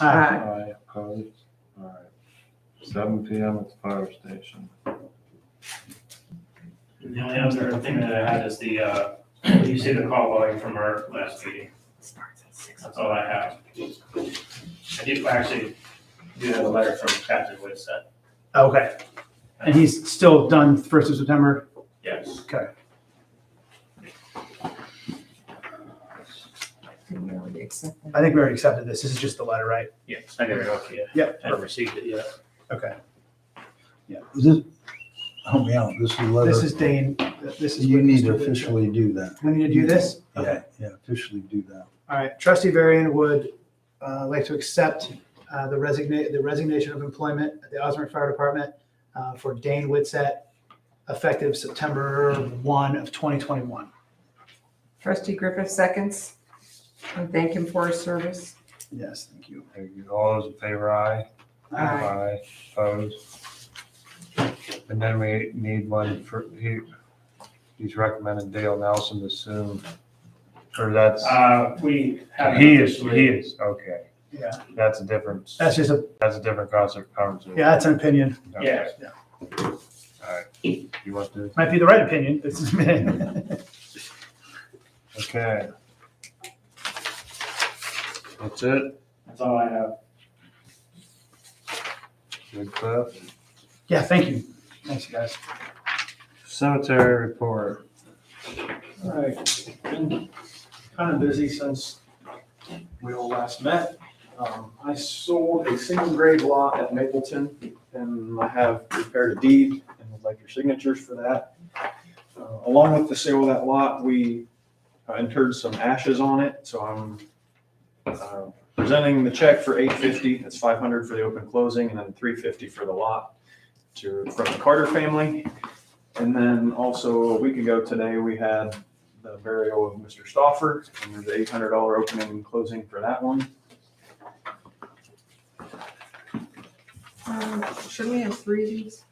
Aye. Aye. Aye, opposed? All right. 7 PM at the fire station. The only other thing that I had is you see the call volume from our last meeting. That's all I have. I do actually have a letter from Captain Whitsett. Okay. And he's still done 1st of September? Yes. Okay. Did we already accept that? I think we already accepted this. This is just the letter, right? Yes, I never got to you. Yep. I haven't received it yet. Okay. Is this, help me out, this is a letter. This is Dane. This is. You what need to Mr. Wood said. officially do that. We need to do this? Okay. Yeah, officially do that. All right, trustee Varian would like to accept the resignation of employment at the Osnaburg Fire Department for Dane Whitsett, effective September 1 of 2021. Trustee Griffith seconds. And thank him for his service. Yes, thank you. Thank you. All those in favor, aye? Aye. Opposed? And then we need one for, he's recommended Dale Nelson to assume, or that's, We have. he is, okay. Yeah, That's a different, that's just a, that's a different conversation. yeah, that's an opinion. Okay. Yeah. All right. You want to? Might be the right opinion. This is Okay. That's it? That's all I have. Good stuff. Yeah, thank you. Thanks, you guys. Cemetery report. All right, been kind of busy since we all last met. I sold a single grave lot at Mapleton, and I have prepared a deed and would like your signatures for that. Along with the sale of that lot, we interred some ashes on it, so I'm presenting the check for $850. It's $500 for the open closing, and then $350 for the lot from the Carter family. And then also a week ago today, we had the burial of Mr. Stoffer, and there's an $800 opening and closing for that one. Shouldn't we have 3 of these?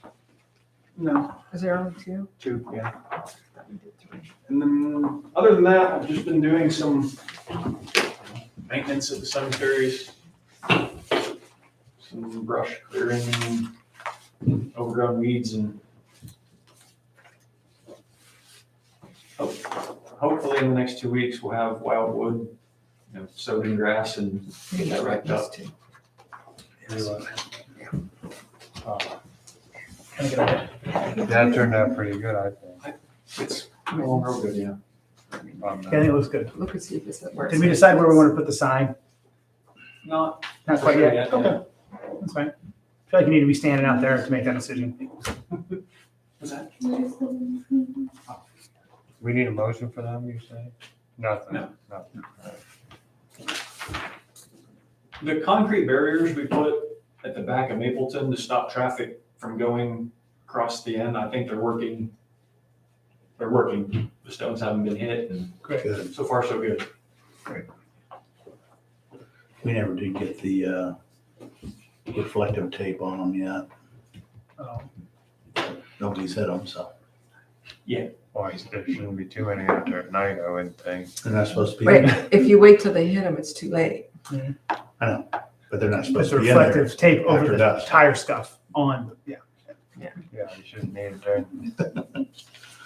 No. Is there only 2? 2, yeah. I thought we did 3. And then, other than that, I've just been doing some maintenance at the cemeteries. Some brush clearing, overgrown weeds, and hopefully in the next 2 weeks, we'll have wildwood, sowed in grass and get that wrapped up. That turned out pretty good, I think. It's going real good, yeah. On I think it looks good. Look and see if it's where. Did we decide where we want to put the sign? Not Not quite yet? yet, Okay, that's fine. I feel like you need to be standing out there to make that decision. what's that? We need a motion for them, you say? Nothing. No. Nothing. The concrete barriers we put at the back of Mapleton to stop traffic from going across the end, I think they're working. They're working. The stones haven't been hit, and Good. so far so good. We never did get the reflective tape on them yet. Oh, Nobody's hit them, so. Boy, there shouldn't be too many out there at night, I wouldn't think. They're not supposed to be Wait, in there, if you wait till they hit them, it's too late. but they're not It's supposed a to be in there. reflective tape over after the dusk. tire scuff on, yeah. Yeah, you shouldn't need it there.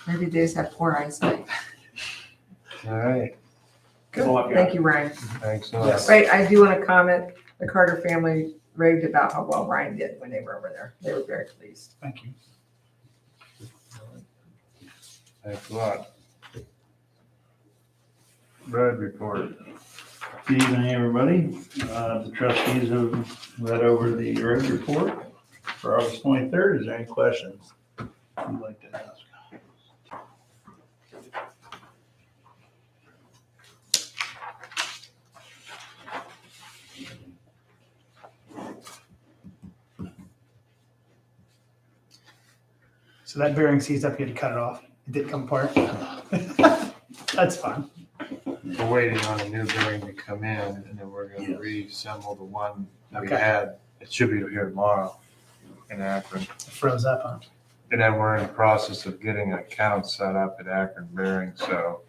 Maybe they just have poor eyesight. All right, That's all I've got. Thank you, Ryan. thanks a lot. Yes. Wait, I do want to comment, the Carter family raved about how well Ryan did when they were over there. They were very pleased. Thank you. Thanks a lot. Road report. Good evening, everybody. The trustees have read over the road report for August 23rd. Is there any questions you'd like to ask? So that bearing seized up, you had to cut it off. It didn't come apart. That's fun. We're waiting on a new bearing to come in, and then we're gonna Yes. reassemble the one we Okay. had. It should be here tomorrow in Akron. It froze up, huh? And then we're in the process of getting an account set up at Akron Bearing, so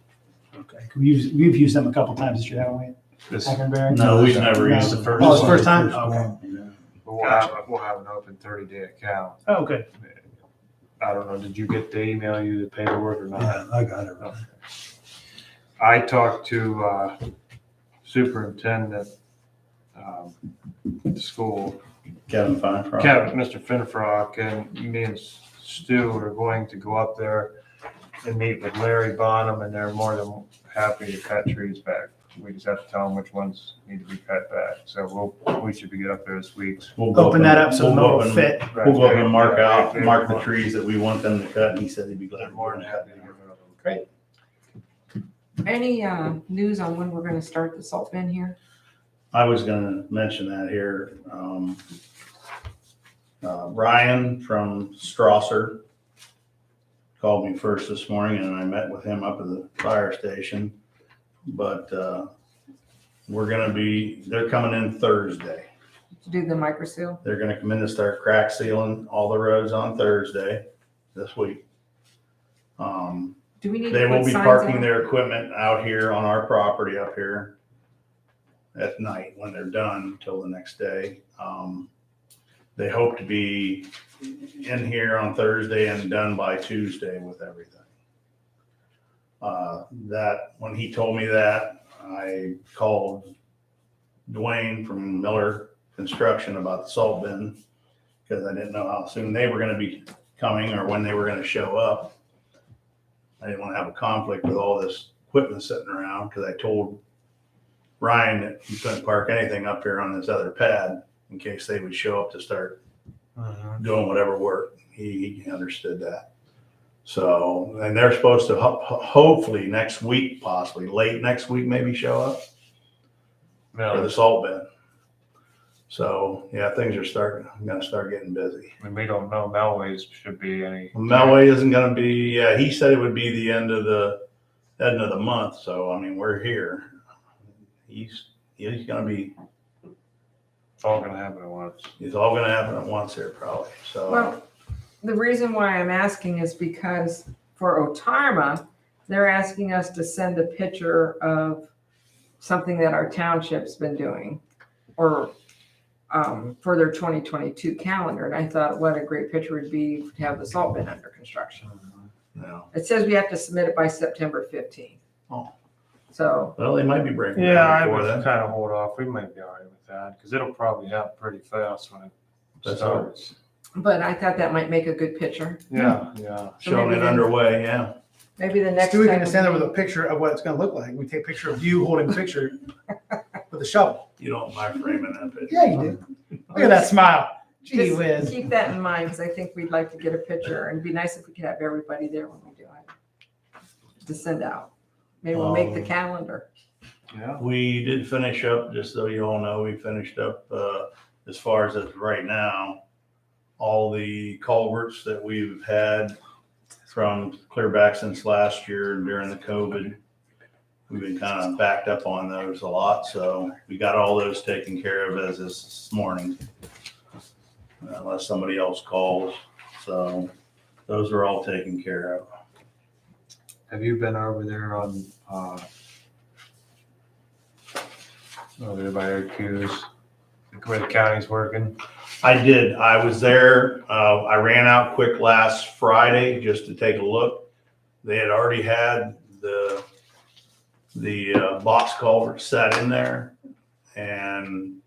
Okay. We've used them a couple times this year, haven't we? this, Akron Bearing? No, we've never No. used the first Oh, it's the one. first time? Okay. we'll have an open 30-day account. Oh, good. I don't know, did you get the email, you the paperwork or not? Yeah, I got it. Okay. I talked to superintendent at the school, Kevin Feinfrost. Kevin, Mr. Finfrock, and me and Stu are going to go up there and meet with Larry Bonham, and they're more than happy to cut trees back. We just have to tell them which ones need to be cut back. So we should be get up there this week. We'll go Open that up so we'll no go one will and- fit. We'll go up and mark Right. mark the trees that we want them to cut, and he said he'd be glad. They're to more do than that. happy to get rid of them. Great. Any news on when we're gonna start the salt bin here? I was gonna mention that here. Ryan from Strasser called me first this morning, and I met with him up at the fire station. But they're coming in Thursday. To do the micro seal? They're gonna come in and start crack sealing all the roads on Thursday this week. Do we need They to will put be signs parking out? their equipment out here on our property up here at night when they're done till the next day. They hope to be in here on Thursday and done by Tuesday with everything. When he told me that, I called Dwayne from Miller Construction about the salt bin because I didn't know how soon they were gonna be coming or when they were gonna show up. I didn't want to have a conflict with all this equipment sitting around because I told Ryan that he couldn't park anything up here on this other pad in case they would show up to start doing whatever work. He understood that. So, and they're supposed to hopefully next week, possibly late next week, maybe show up for the salt bin. So, yeah, things are gonna start getting busy. And we don't know Melways should be any. Melway isn't gonna be, yeah, he said it would be the end of the month, so I mean, we're here. He's gonna be, It's all gonna happen at once. it's all gonna happen at once here probably, so. Well, the reason why I'm asking is because for Otarma, They're asking us to send a picture of something that our township's been doing or for their 2022 calendar. And I thought what a great picture would be to have the salt bin under construction. No. It says we have to submit it by September 15th. Oh. So, Well, they might be breaking Yeah, down I before would then. kind of hold off. We might be all right with that because it'll probably happen pretty fast when it That's all. starts. but I thought that might make a good picture. Yeah. Showing maybe it then- underway, yeah. Maybe the next Stewie time. can stand there with a picture of what it's gonna look like. We take a picture of you holding a picture with a shovel. You don't mind framing that picture. Yeah, you do. Look at that smile. Gee Just whiz. keep that in mind because I think we'd like to get a picture and it'd be nice if we could have everybody there when we do it to send out. Maybe we'll make the calendar. Yeah. We did finish up, just so you all know, we finished up, as far as of right now, all the culverts that we've had from clear back since last year during the COVID. We've been kind of backed up on those a lot, so we got all those taken care of as this morning. Unless somebody else calls, so those are all taken care of. Have you been over there on, over there by Arcus, where the county's working? I did. I was there. I ran out quick last Friday just to take a look. They had already had the box culvert set in there, and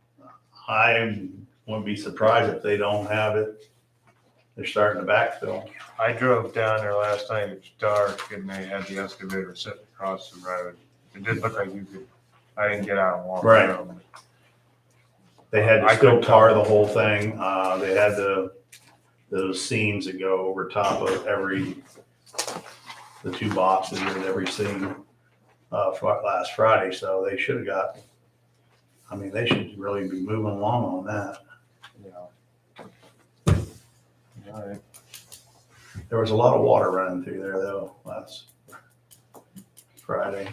I wouldn't be surprised if they don't have it. They're starting to backfill. I drove down there last night. It was dark and they had the excavator sitting across the road. It did look like you could, I didn't get out and walk Right. around. They had to I still couldn't tar tell. the whole thing. They had those seams that go over top of the two boxes with every seam last Friday. So they should have got, I mean, they should really be moving along on that. Yeah. All right. There was a lot of water running through there though last Friday.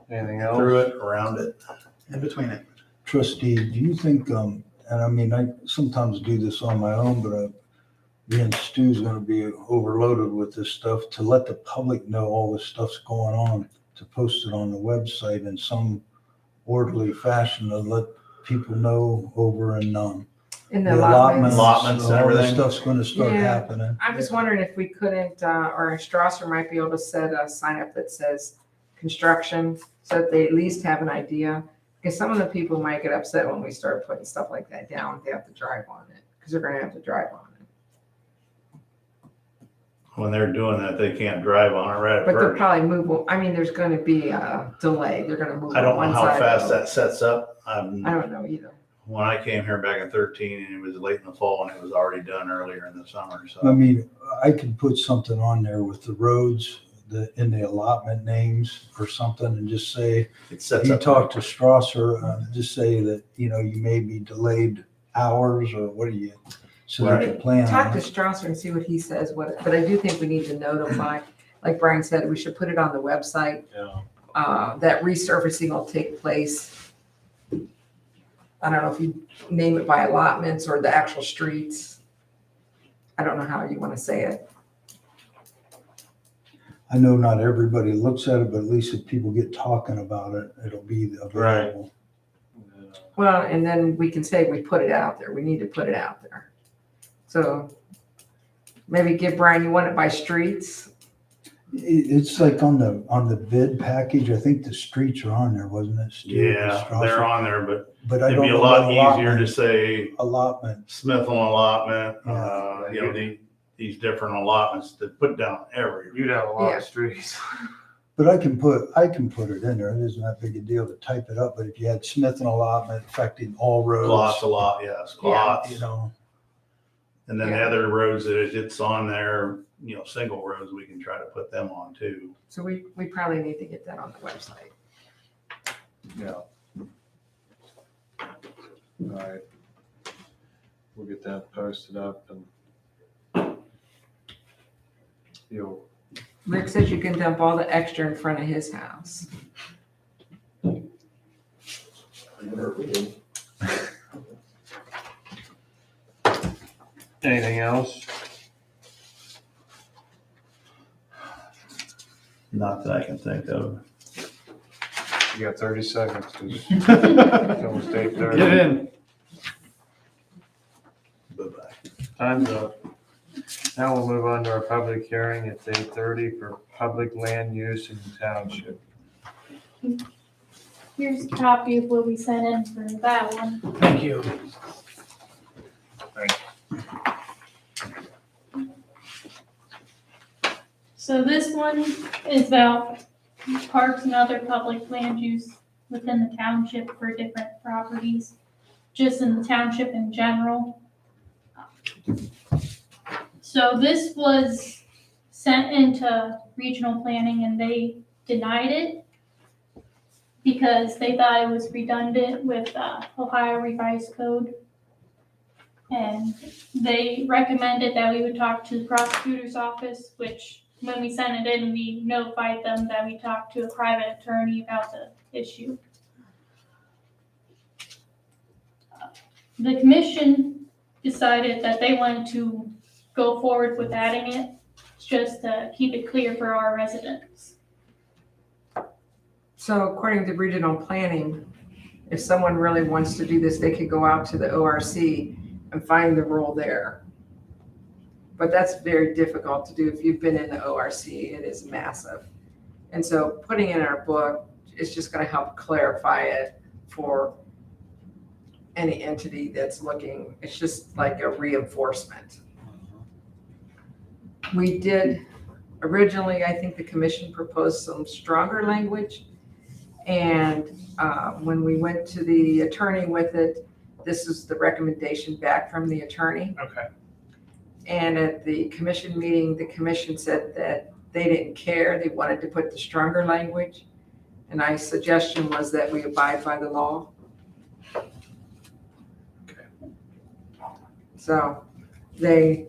Anything else? Through it, around it. In between it. Trustee, do you think, and I mean, I sometimes do this on my own, but me and Stu's gonna be overloaded with this stuff, to let the public know all this stuff's going on, to post it on the website in some orderly fashion, to let people know over in, In the the allotments. Allotments and All this everything. stuff's gonna start Yeah. happening. I'm just wondering if we couldn't, or Strasser might be able to set a sign up that says construction, so that they at least have an idea. Because some of the people might get upset when we start putting stuff like that down, if they have to drive on it, because they're gonna have to drive on it. When they're doing that, they can't drive on it right at But they'll first. probably move, I mean, there's gonna be a delay, they're gonna move I on don't know one how side. fast of the road. that sets up. I don't know either. When I came here back in 13, and it was late in the fall, and it was already done earlier in the summer, I so. mean, I could put something on there with the roads, in the allotment names or something, and just say, It if sets you up. talk to Strasser, just say that, you may be delayed hours, or what do you, so they can plan Talk on to it. Strasser and see what he says, but I do think we need to notify, like Brian said, we should put it on the website. Yeah. That resurfacing will take place. I don't know if you name it by allotments or the actual streets. I don't know how you want to say it. I know not everybody looks at it, but at least if people get talking about it, it'll be available. Well, and then we can say we put it out there. We need to put it out there. So maybe give Brian, you want it by streets? It's like on the bid package, I think the streets are on there, wasn't it? Stu, Yeah, Strasser? they're on there, but I it'd don't be a know lot what easier to allotment- say Allotment, Smith on allotment, Yeah. these different allotments to put down every. You'd have a lot Yeah. of streets. but I can put it in there. It isn't that big a deal to type it up, but if you had Smith and allotment affecting all roads. Lots, a lot, yes, lots. And then the Yeah. other roads that it's on there, single roads, we can try to put them on too. So we probably need to get that on the website. Yeah. All right. We'll get that posted up and you'll, Rick says you can dump all the extra in front of his house. anything else? Not that I can think of. You got 30 seconds, 'cause it's almost Get 8:30. it in. Bye-bye. Time's up. Now we'll move on to our public hearing. It's 8:30 for public land use in the township. Here's a copy of what we sent in for that one. Thank you. So this one is about parks and other public land use within the township for different properties, just in the township in general. So this was sent into regional planning and they denied it because they thought it was redundant with Ohio Revised Code. And they recommended that we would talk to the prosecutor's office, which when we sent it in, we notified them that we talked to a private attorney about the issue. The commission decided that they wanted to go forward with adding it, just to keep it clear for our residents. So according to regional planning, if someone really wants to do this, they could go out to the ORC and find the rule there. But that's very difficult to do. If you've been in the ORC, it is massive. And so putting it in our book is just going to help clarify it for any entity that's looking. It's just like a reinforcement. We did, originally, I think the commission proposed some stronger language. And when we went to the attorney with it, this is the recommendation back from the attorney. Okay. And at the commission meeting, the commission said that they didn't care. They wanted to put the stronger language. And my suggestion was that we abide by the law. Okay. So they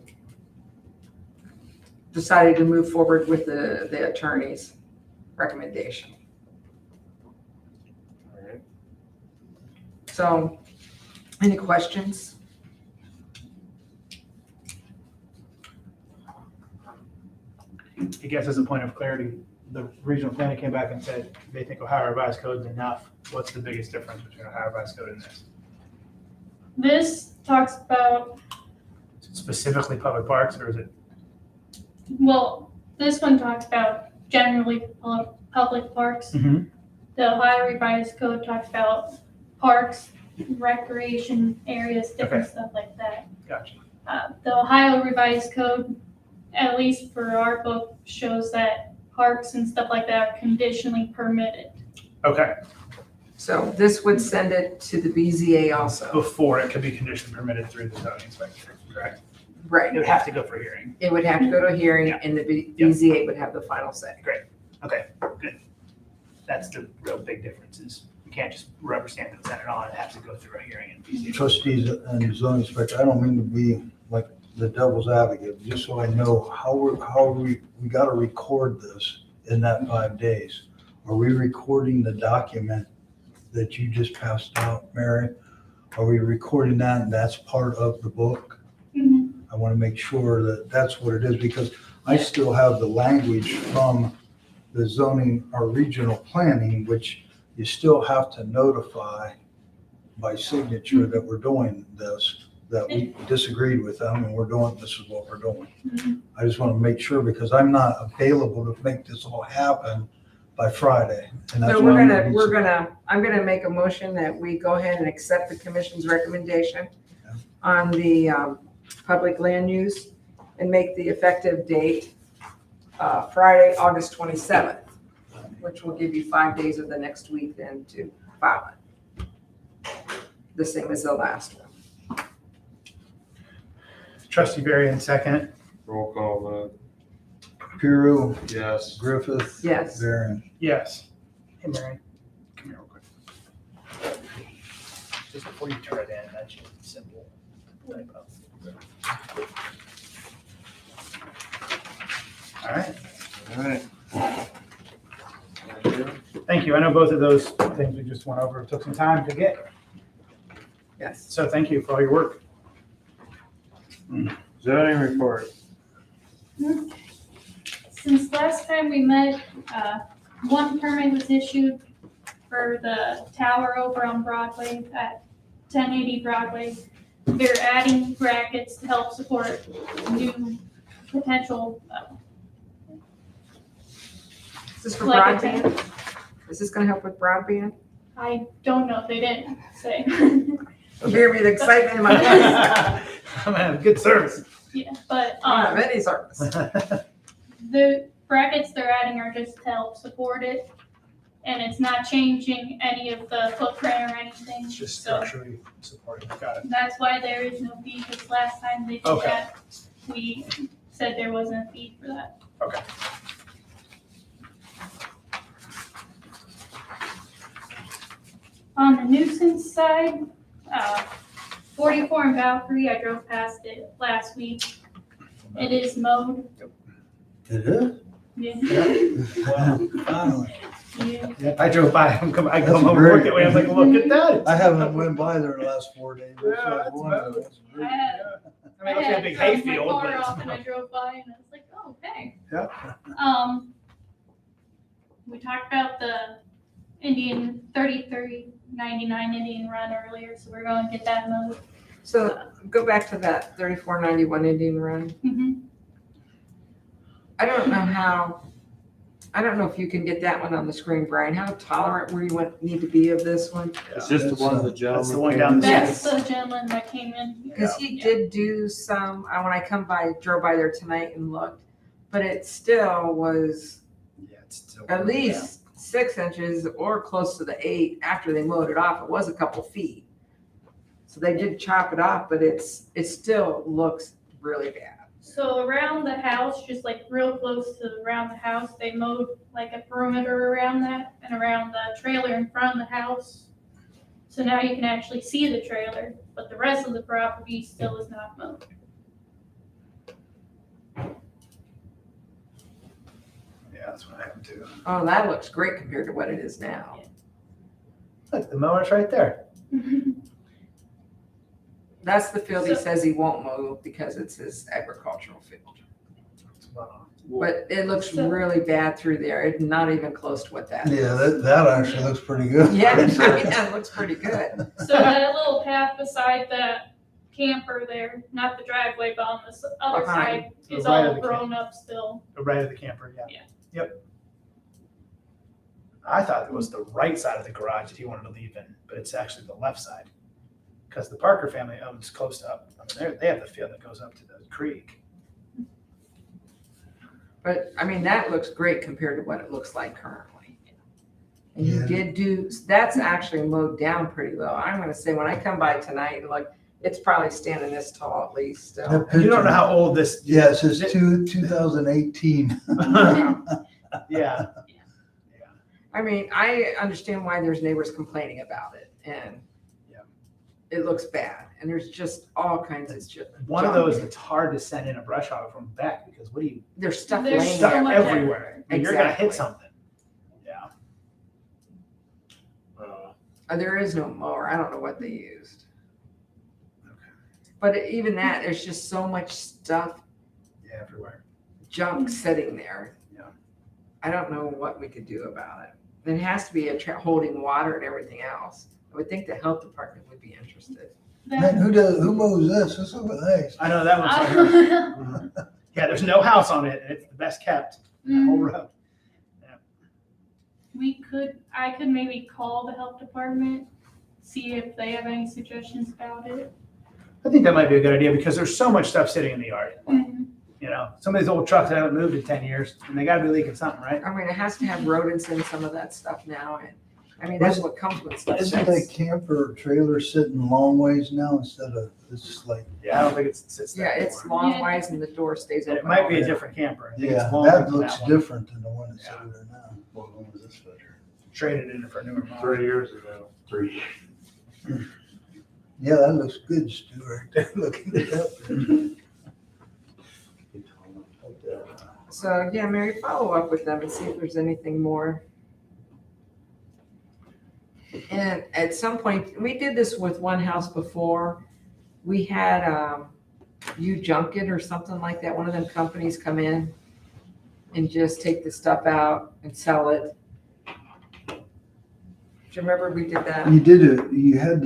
decided to move forward with the attorney's recommendation. All right. So, any questions? I guess as a point of clarity, the regional planning came back and said they think Ohio Revised Code is enough. What's the biggest difference between Ohio Revised Code and this? This talks about, Specifically public parks, or is it? well, this one talks about generally public parks. The Ohio Revised Code talks about parks, recreation areas, different stuff like that. Gotcha. The Ohio Revised Code, at least for our book, shows that parks and stuff like that are conditionally permitted. Okay, So this would send it to the BZA also. before it could be conditionally permitted through the zoning inspector, correct? Right. It would have to go for hearing. It would have to go to a hearing Yeah. and the Yeah. BZA would have the final say. Okay, good. That's the real big difference is you can't just rubber stamp it and send it on. It has to go through a hearing and be. Trustees and zoning inspector, I don't mean to be like the devil's advocate, just so I know how we gotta record this in that 5 days. Are we recording the document that you just passed out, Mary? Are we recording that and that's part of the book? Mhm. I want to make sure that that's what it is, because I still have the language from the zoning or regional planning, which you still have to notify by signature that we're doing this, that we disagreed with them and we're doing, this is what we're doing. Mhm. I just want to make sure, because I'm not available to make this all happen by Friday. And that's So why I'm gonna make a motion that we go ahead and accept the commission's recommendation on the public land use and make the effective date Friday, August 27th, which will give you 5 days of the next week then to file it. The same as the last one. Trustee Varian, second. Roll call vote. Piru, Yes. Griffith, Yes. Varian. Yes. Hey, Mary, come here real quick. Just before you turn it in, that's just simple. Typo. All right, All right. Thank you. thank you. I know both of those things we just went over took some time to get, Yes. so thank you for all your work. Zoning report. Since last time we met, one permit was issued for the tower over on Broadway at 1080 Broadway. They're adding brackets to help support new potential, Is this for like a broadband? Is this gonna help with broadband? I don't know, they didn't say. Hear me, the excitement in my voice. I'm gonna have good service. Yeah, but, I don't have any service. the brackets they're adding are just to help support it. And it's not changing any of the footprint or anything. It's just So structurally supporting. Got it. that's why there is no fee, because last time they did Okay. that, we said there wasn't a fee for that. Okay. On the nuisance side, 44 and Valkyrie, I drove past it last week. It is mowed. It is? Yeah. Finally. Yeah. Yeah, I drove by. I come That's home and great. work that way. I was like, look at that. I haven't went by there the last 4 days. Yeah, that's about it. That's great. I had, I mean, it's a big hayfield, my car but off and I drove by and I was like, oh, hey. Yeah. We talked about the Indian 3399 Indian run earlier, so we're going to get that mowed. So go back to that 3491 Indian Run. Mhm. I don't know if you can get that one on the screen, Brian. How tolerant were you need to be of this one? It's just the one the gentleman. That's the one down the Yes. That's the gentleman that came in. Because he did do some, when I drove by there tonight and looked, but it still was yeah, it's still at least 6 inches or close to the 8 after they mowed it off. It was a couple feet. So they did chop it off, but it still looks really bad. So around the house, just like real close to around the house, they mowed like a perimeter around that and around the trailer in front of the house. So now you can actually see the trailer, but the rest of the property still is not mowed. Yeah, that's what happened too. Oh, that looks great compared to what it is now. Look, the mower's right there. That's the field he So- says he won't mow because it's his agricultural field. But it looks So- really bad through there. It's not even close to what that is. Yeah, that actually looks pretty good. Yeah, I mean, that looks pretty good. So that little path beside that camper there, not the driveway, but on the other Behind. side, is The right of all the grown up still. Right of the camper, yeah. Yeah. Yep. I thought it was the right side of the garage that he wanted to leave in, but it's actually the left side. Because the Parker family owns close up. I mean, they have the field that goes up to the creek. But, I mean, that looks great compared to what it looks like currently. And you Yeah. that's actually mowed down pretty low. I'm gonna say, when I come by tonight, like, it's probably standing this tall at least still. That And you don't know picture- how old this. Yeah, it says 2018. Yeah. I mean, I understand why there's neighbors complaining about it, and Yeah. it looks bad, and there's just all kinds of shit. One of those that's hard to send in a brush hog from back because There's stuff There's laying stuck so there. much everywhere. And you're gonna Exactly. hit something. Yeah. There is no mower. I don't know what they used. Okay. But even that, there's just so much stuff, Yeah, everywhere. junk sitting there. Yeah. I don't know what we could do about it. It has to be holding water and everything else. I would think the health department would be interested. Man, who mows this? This looks nice. I know that one's. Yeah, there's no house on it, and it's the best kept in the whole road. I could maybe call the health department, see if they have any suggestions about it. I think that might be a good idea because there's so much stuff sitting in the yard. Mhm. You know, some of these old trucks that haven't moved in 10 years, and they gotta be leaking something, right? I mean, it has to have rodents in some of that stuff now, and, I mean, that's what comes with stuff. Isn't that camper trailer sitting long ways now instead of, it's just like, Yeah, I don't think it sits Yeah, there it's anymore. long Yeah. ways and the door stays And open. it might be all a day. different camper. I think it's yeah, longer that than looks one. different than the one that's Yeah. over there now. What one was this picture? Traded in for a newer model. 3 years ago. 3. Yeah, that looks good, Stu, right there, looking at that. So, yeah, Mary, follow up with them and see if there's anything more. And at some point, we did this with one house before. We had, U Junket or something like that, one of them companies come in and just take the stuff out and sell it. Do you remember we did that? You had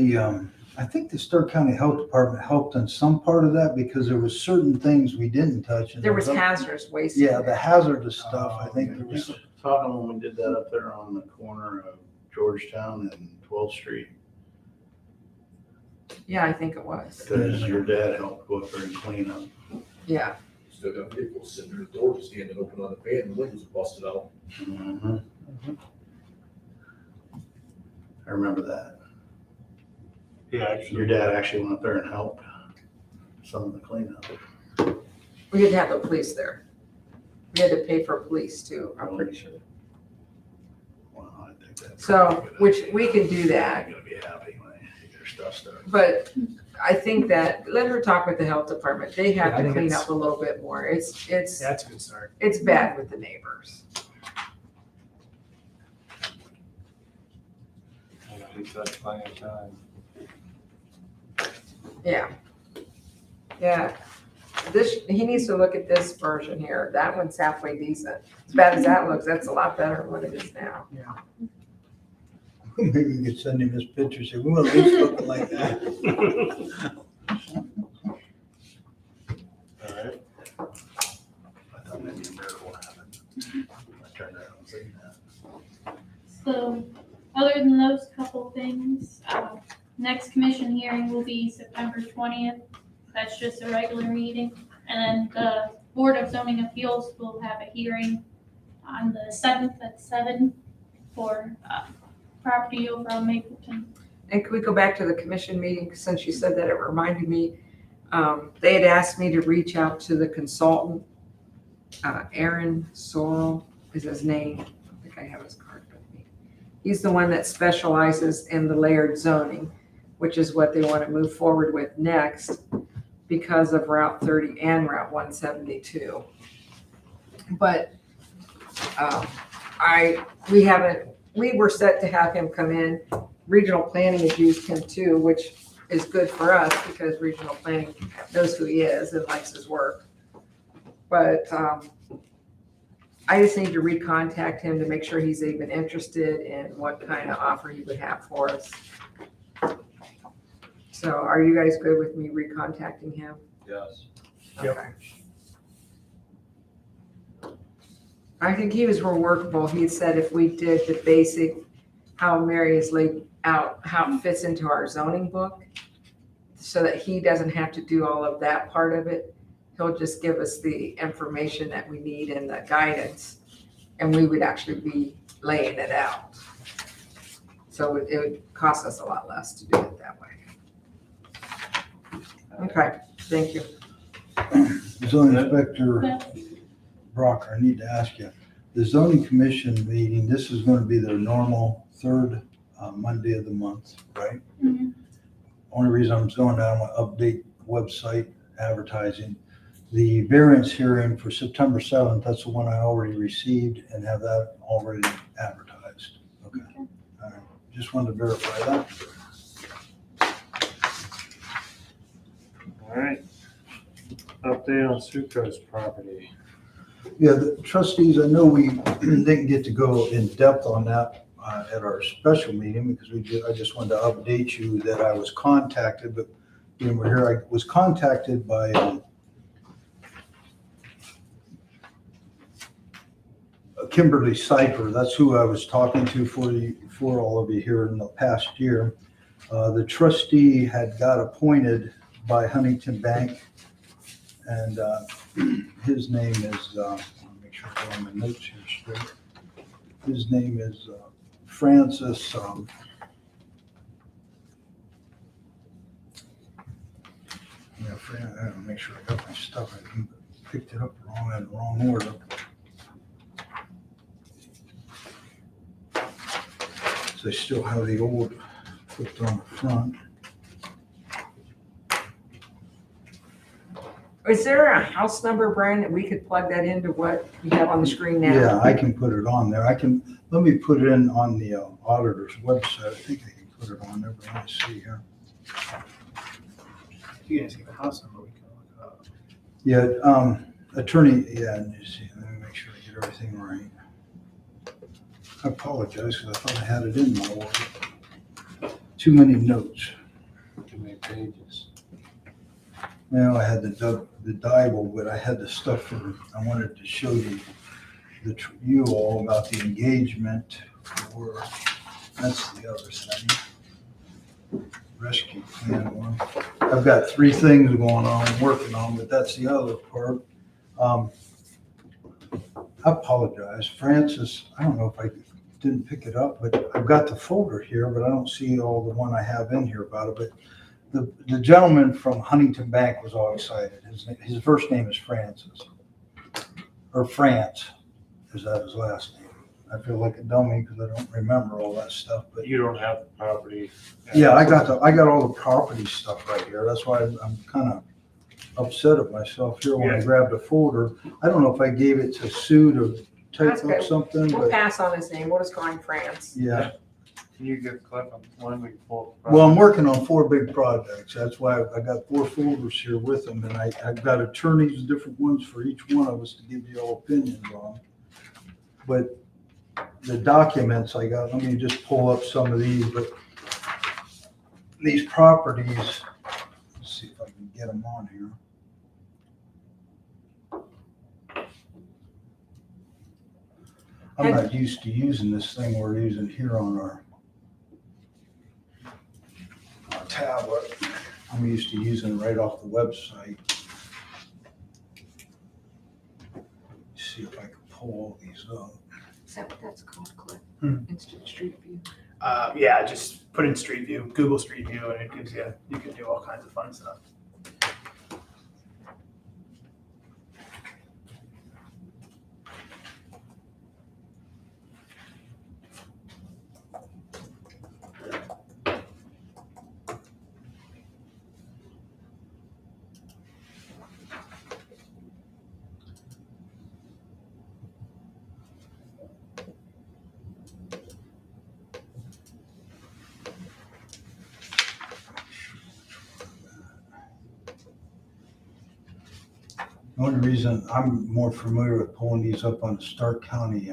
I think the Stark County Health Department helped on some part of that because there was certain things we didn't touch. and There was other- hazardous waste. in Yeah, there. the hazardous stuff, I think there was. Talking when we did that up there on the corner of Georgetown and 12th Street, Yeah, I think it was. because your dad helped go up there and clean up. Yeah, Still got vehicles sitting there, the door just standing open on the van, and the windows are busted out. Mhm. I remember that. Yeah, actually. Your dad actually went up there and helped some of the cleanup. we didn't have the police there. We had to pay for police too, I'm pretty sure. Well, I think that's. So, which we can do that, They're gonna be happy when they get their stuff started. but I think that, let her talk with the health department. They have Yeah, I to think clean it's- up a little bit more. It's That's a good start. it's bad with the neighbors. He's had plenty of time. Yeah. Yeah. He needs to look at this version here. That one's halfway decent. As bad as that looks, that's a lot better than what it is now. Maybe we could send him this picture, say, we want to leave looking like that. All right. I thought maybe a miracle happened. I turned around and seen that. So, other than those couple things, next commission hearing will be September 20th. That's just a regular meeting. And then the Board of Zoning Appeals will have a hearing on the 7th at 7 for property over on Mapleton. And could we go back to the commission meeting? Since you said that, it reminded me, they had asked me to reach out to the consultant. Aaron Sorrell is his name. I think I have his card with me. He's the one that specializes in the layered zoning, which is what they want to move forward with next because of Route 30 and Route 172. But we were set to have him come in. Regional planning has used him too, which is good for us because regional planning knows who he is and likes his work. But I just need to recontact him to make sure he's even interested in what kind of offer he would have for us. So are you guys good with me recontacting him? Yes. Yep. Okay. I think he was real workable. He had said if we did the basic, how Mary is laid out, how it fits into our zoning book, so that he doesn't have to do all of that part of it. He'll just give us the information that we need and the guidance, and we would actually be laying it out. So it would cost us a lot less to do it that way. Okay, thank you. Zoning Inspector But Brocker, I need to ask you, the zoning commission meeting, this is going to be their normal third Monday of the month, right? Mhm. Only reason I'm doing that, I want to update website advertising. The variance hearing for September 7th, that's the one I already received and have that already advertised. Okay. All right. Just wanted to verify that. All right. Update on Sucrose property. Yeah, the trustees, I know we didn't get to go in depth on that at our special meeting because I just wanted to update you that I was contacted, but when we're here, I was contacted by Kimberly Cipher. That's who I was talking to for all of you here in the past year. The trustee had got appointed by Huntington Bank, and his name is, I'll make sure I got my notes here straight. His name is Francis. Yeah, I gotta make sure I got my stuff. I picked it up wrong in the wrong order. So I still have the old flipped on the front. Is there a house number, Brian, that we could plug that into what you have on the screen now? Yeah, I can put it on there. Let me put it in on the auditor's website. I think I can put it on there, but let me see here. You guys give a house number, we can look it up. Yeah, attorney, yeah, let me see, let me make sure I get everything right. I apologize because I thought I had it in my order. Too many notes. Too many pages. Well, I had the Bible, but I had the stuff for, I wanted to show you all about the engagement for, that's the other thing. Rescue plan one. I've got 3 things going on, I'm working on, but that's the other part. I apologize, Francis, I don't know if I didn't pick it up, but I've got the folder here, but I don't see all the one I have in here about it, but the gentleman from Huntington Bank was all excited. His first name is Francis, or France, is that his last name? I feel like a dummy because I don't remember all that stuff, but You don't have the property. yeah, I got all the property stuff right here. That's why I'm kind of upset at myself here when I Yeah. grabbed the folder. I don't know if I gave it to Sue to That's type up okay. something, We'll but pass on his name. We'll just call him France. yeah. Can you give Cliff one we can pull? Well, I'm working on 4 big projects. That's why I got 4 folders here with them, and I've got attorneys, different ones for each one of us to give you all opinions on. But the documents I got, let me just pull up some of these, but these properties, let's see if I can get them on here. I'm not used to using this thing we're using here on our tablet. I'm used to using it right off the website. See if I can pull all these up. Is that what that's called, Cliff? Hmm. Instant Street View. Yeah, just put in Street View, Google Street View, and it gives you can do all kinds of fun stuff. The only reason I'm more familiar with pulling these up on the Stark County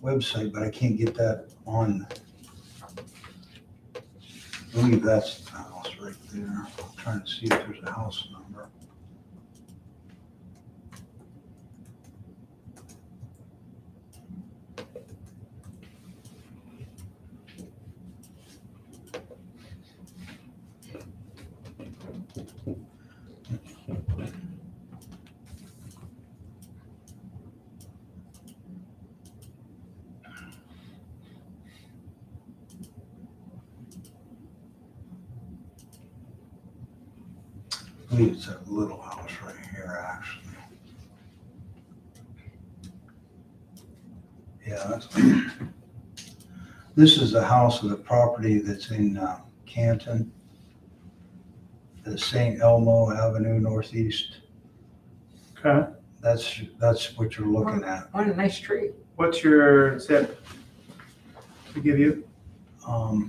website, but I can't get that on. I believe that's the house right there. I'm trying to see if there's a house number. I believe it's that little house right here, actually. Yeah, that's, this is the house of the property that's in Canton, the St. Elmo Avenue Northeast. Okay. That's what you're looking at. What a nice tree. What's your zip? To give you Yeah.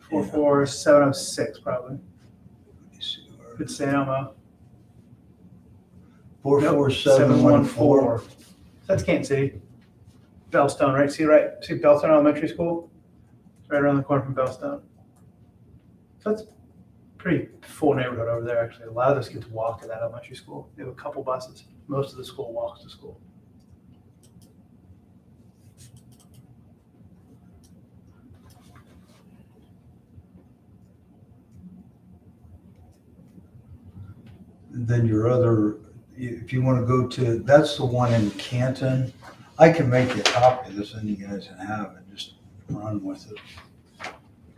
44706 probably. Let me see where- It's San Elmo. 44714. That's Kansas City. Bellstone, right? See Bellstone Elementary School? It's right around the corner from Bellstone. So that's pretty full neighborhood over there, actually. A lot of those kids walk to that elementary school. They have a couple buses. Most of the school walks to school. Then your other, if you want to go to, that's the one in Canton. I can make you a copy of this and you guys can have it, just run with it.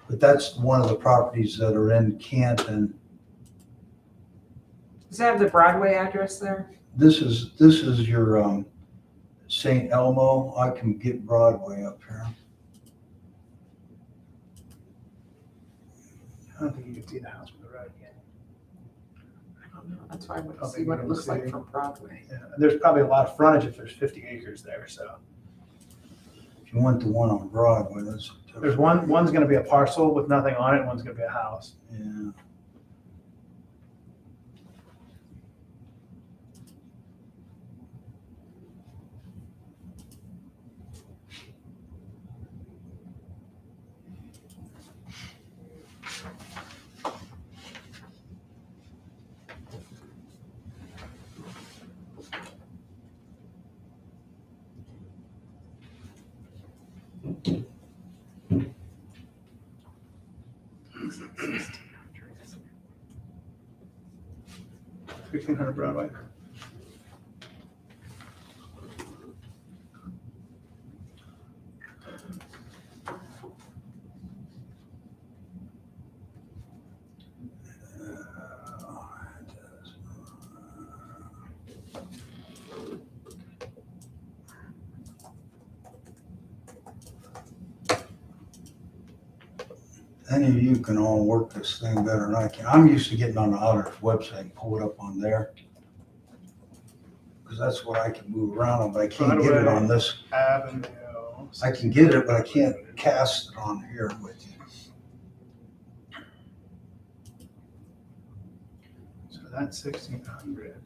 But that's one of the properties that are in Canton. Does that have the Broadway address there? This is your St. Elmo. I can get Broadway up here. I don't think you can see the house from the road again. I don't know. That's why I want Oh, to see what it maybe looks like see. from Broadway. Yeah. There's probably a lot of frontage if there's 50 acres there, so. If you want the one on Broadway, that's. There's one's gonna be a parcel with nothing on it, and one's gonna be a house. Yeah. $1,600 Broadway. Any of you can all work this thing better than I can. I'm used to getting on the auditor's website and pull it up on there. Because that's what I can move around on, but I can't get it on this. Avenue. I can get it, but I can't cast it on here with you. So that's 1,600.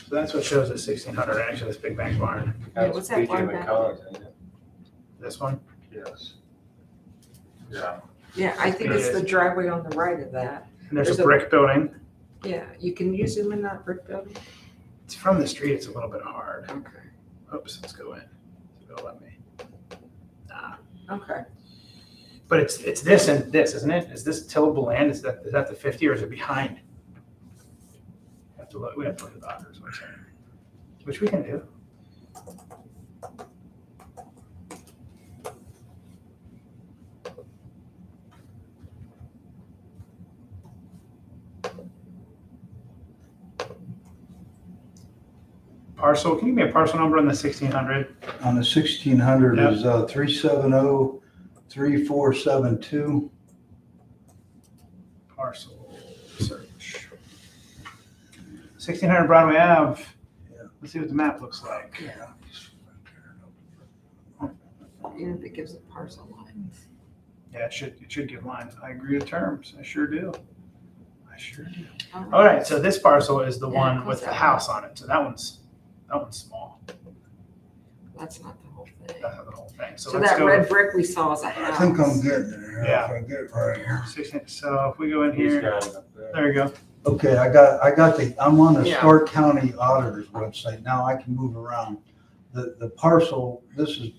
So that's what shows at 1,600, actually, this big bank barn. Yeah, what's that barn back there? This one? Yes. Yeah. Yeah, I think it's the driveway on the right of that. And there's There's a a- brick building. Yeah, you can use them in that brick building? It's from the street, it's a little bit hard. Okay, Oops, let's go in. It'll let me. Nah. okay. But it's this and this, isn't it? Is this tillable land? Is that the 50 or is it behind? We have to look at the auditor's website, which we can do. Parcel, can you give me a parcel number on the 1,600? On the 1,600 Yep. is 370-3472. Parcel search. 1,600 Broadway Ave. Yeah. Let's see what the map looks like. Yeah. Even if it gives it parcel lines. Yeah, it should give lines. I agree with terms. I sure do. All right, so this parcel is the Yeah, one close with the that house on it. So that one's small. That's not the whole thing. That's not the whole thing. So So let's that go. red brick we saw is a I house. think I'm getting it here. Yeah. If I get it right here. 16 So if we go in He's here, got it up there. there you go. Okay, I'm on the Yeah. Stark County Auditor's website. Now I can move around. The parcel, this is,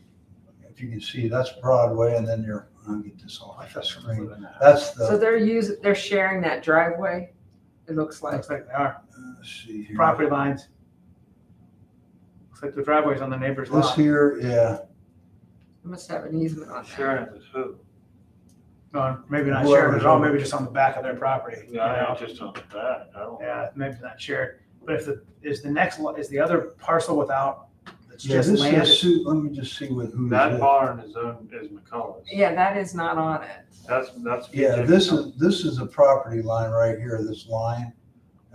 if you can see, that's Broadway, and then I'll get this off the screen. That's So the, they're sharing that driveway, it looks like. Looks like they are. let's see here. Property lines. Looks like the driveway's on the neighbor's This lot. here, yeah. They must have an easement on that. Sharing it with who? Maybe not Whoever's shared at all, on- maybe just on the back of their property. you Yeah, know? just on the back. I don't. Yeah, maybe not shared. But if is the other parcel without, it's Yeah, just this land. is, let me just see who's That it. barn is McCullough's. Yeah, that is not on it. That's. Yeah, this is a property line right here, this line.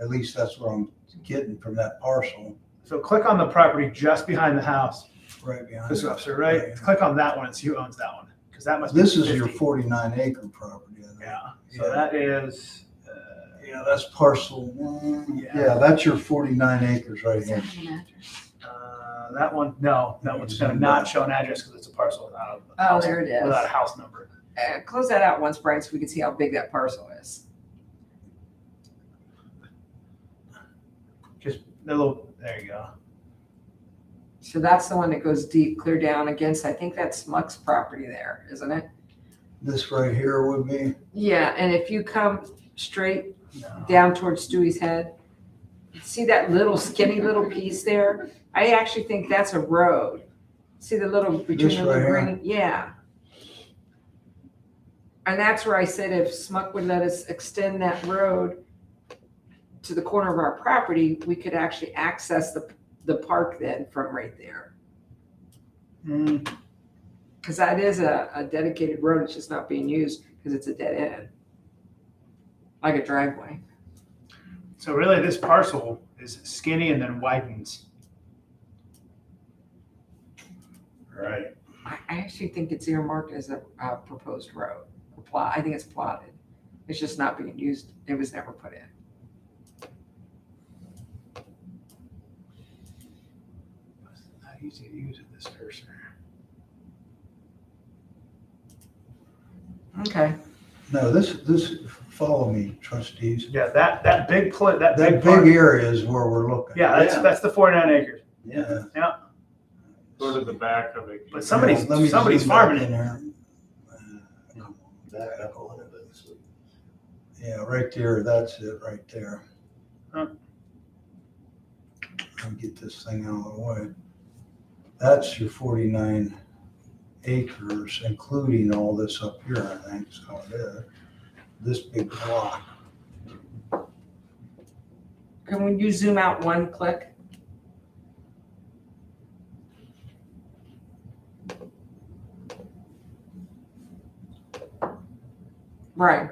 At least that's what I'm getting from that parcel So click on the property just behind the house. right behind. This it. officer, right? here. Click on that one and see who owns that one. Because that must be This is your 50. 49 acre property. I think. Yeah, so Yeah. that is, Yeah, that's parcel one. Yeah. Yeah, that's your 49 acres right Does that here. have an address? that one, no, that one's gonna not show an address because it's a parcel without a Oh, house- there it is. without a house number. Close that out once, Brian, so we can see how big that parcel is. Just the little, there you go. So that's the one that goes deep, clear down against, I think that's Muck's property there, isn't it? This right here would be, Yeah, and if you come straight No. down towards Stewie's head, see that little skinny little piece there? I actually think that's a road. See the little, between This the little right here? green, yeah. And that's where I said if Smuck would let us extend that road to the corner of our property, we could actually access the park then from right there. Mm, Because that is a dedicated road, it's just not being used because it's a dead end. Like a driveway. So really, this parcel is skinny and then widens. Right. I actually think it's earmarked as a proposed road. I think it's plotted. It's just not being used. It was never put in. Not easy to use with this cursor. Okay. no, this follow me, trustees. Yeah, that big that That big big part. area is where we're looking. Yeah, that's the 49 acres. Yeah. Go to the back of it. But somebody's Let me zoom back farming in it. here. Back up a little bit. Yeah, right there, that's it, right there. Huh. Let me get this thing out of the way. That's your 49 acres, including all this up here, I think is how it is. This big block. Can you zoom out one click? Right.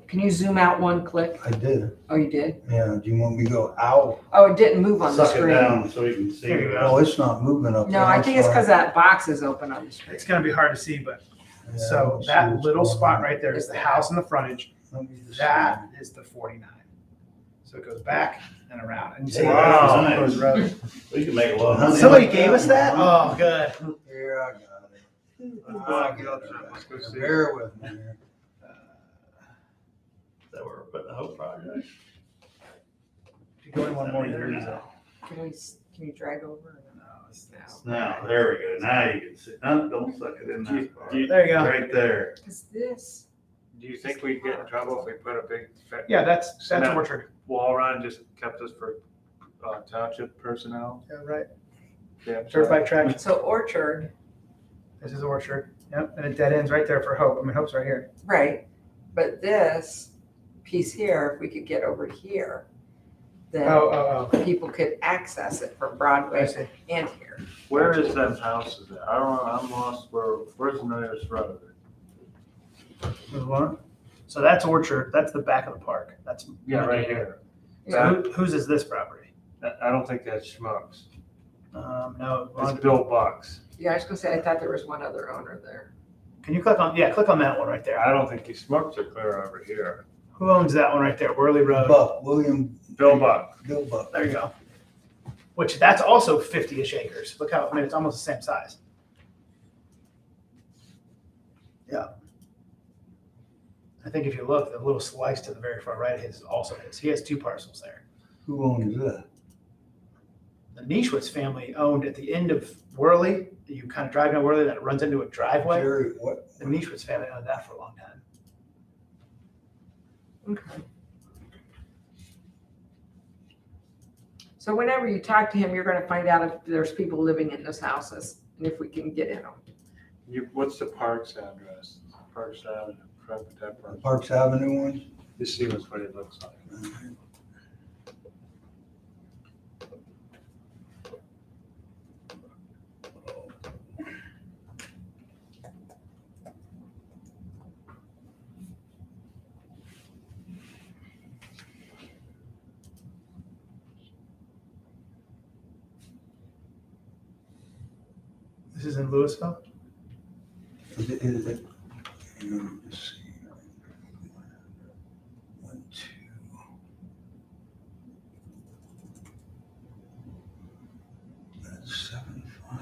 Can you zoom out one click? I did. Oh, you did? Yeah, do you want me to go out? Oh, it didn't move on the Suck it screen. down so you can see. There you go. Oh, it's not moving up there. No, I I'm think it's sorry. because that box is open on the screen. It's gonna be hard to see, but Yeah, so let's see that what's little going spot on. right there is the house and the frontage. Let me just That is the 49. So it goes back and around. And you see Wow. that goes road. We can make a lot of money. Somebody gave us that? Oh, good. see. Here, I got it. Let's go see. Bear with me here. That we're putting a hope project. If you go in one more, you lose it. Can you drag over? No, it's- Now, there we go. Now you can see. No, don't suck it in that part. There you go. Right there. Because this, Do you think we'd get in trouble if we put a big Yeah, that's No. orchard. wall around, just kept us for township personnel? Yeah, right. Yeah. Dirt bike track. so orchard, This is orchard. Yep, and it dead ends right there for Hope. I mean, Hope's right here. right, but this piece here, if we could get over here, then Oh. people could access it from I Broadway see. and here. Where is them houses at? I don't know, I'm lost, where's the nearest road? There's one. So that's orchard. That's the back of the park. That's Yeah, right here. So whose is this property? I don't think that's Schmuck's. No. It's Bill Buck's. Yeah, I was gonna say, I thought there was one other owner there. Can you click on? Yeah, click on that one right there. I don't think these Schmuck's are clear over here. Who owns that one right there? Worley Road. Buck, William, Bill Buck. Bill Buck. There you go. Which that's also 50-ish acres. Look how, I mean, it's almost the same size. Yeah. I think if you look, the little slice to the very far right is also his. He has 2 parcels there. Who owns that? The Nischwitz family owned at the end of Worley. You kind of drive down Worley, that runs into a driveway. Jerry, what? The Nischwitz family owned that for a long time. Okay. So whenever you talk to him, you're gonna find out if there's people living in those houses and if we can get in them. What's the park's address? Park's Avenue, that park. Parks Avenue ones? Just see what it looks like. This is in Louisville? Is it, let me just see. 1, 2. That's 7, 5.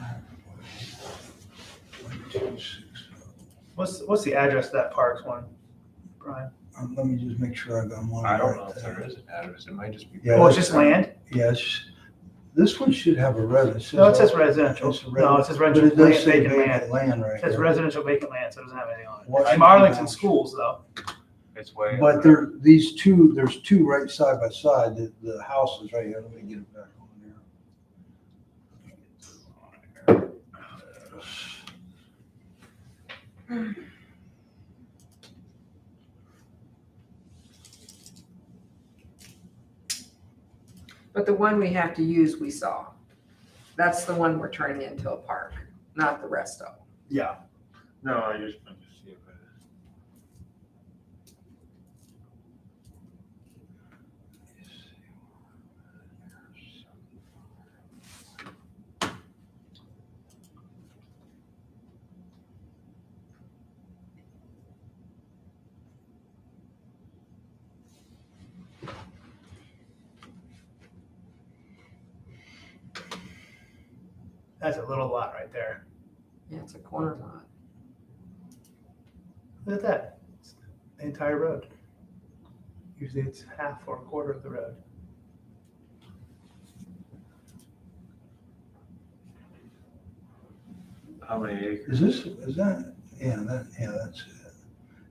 1, 2, 6. What's the address of that Parks one, Brian? Let me just make sure I got one. I don't right know if there is an address, it might just be. Yeah, Oh, it's just land? Yes. This one should have a residence. No, it says residential. It's a No, it says But it residential does say vacant land. vacant land right It says there. residential vacant land, so it doesn't have anything on it. Washington It's Marlington Township. Schools, though. It's way. But there, there's two right side by side, the house is right here, let me get it back on there. But the one we have to use, we saw. That's the one we're turning into a park, not the rest of them. Yeah. No, I just wanted to see if it. That's a little lot right there. Yeah, it's a corner lot. Look at that. the entire road. Usually it's half or a quarter of the road. How many acres? is that, that's it.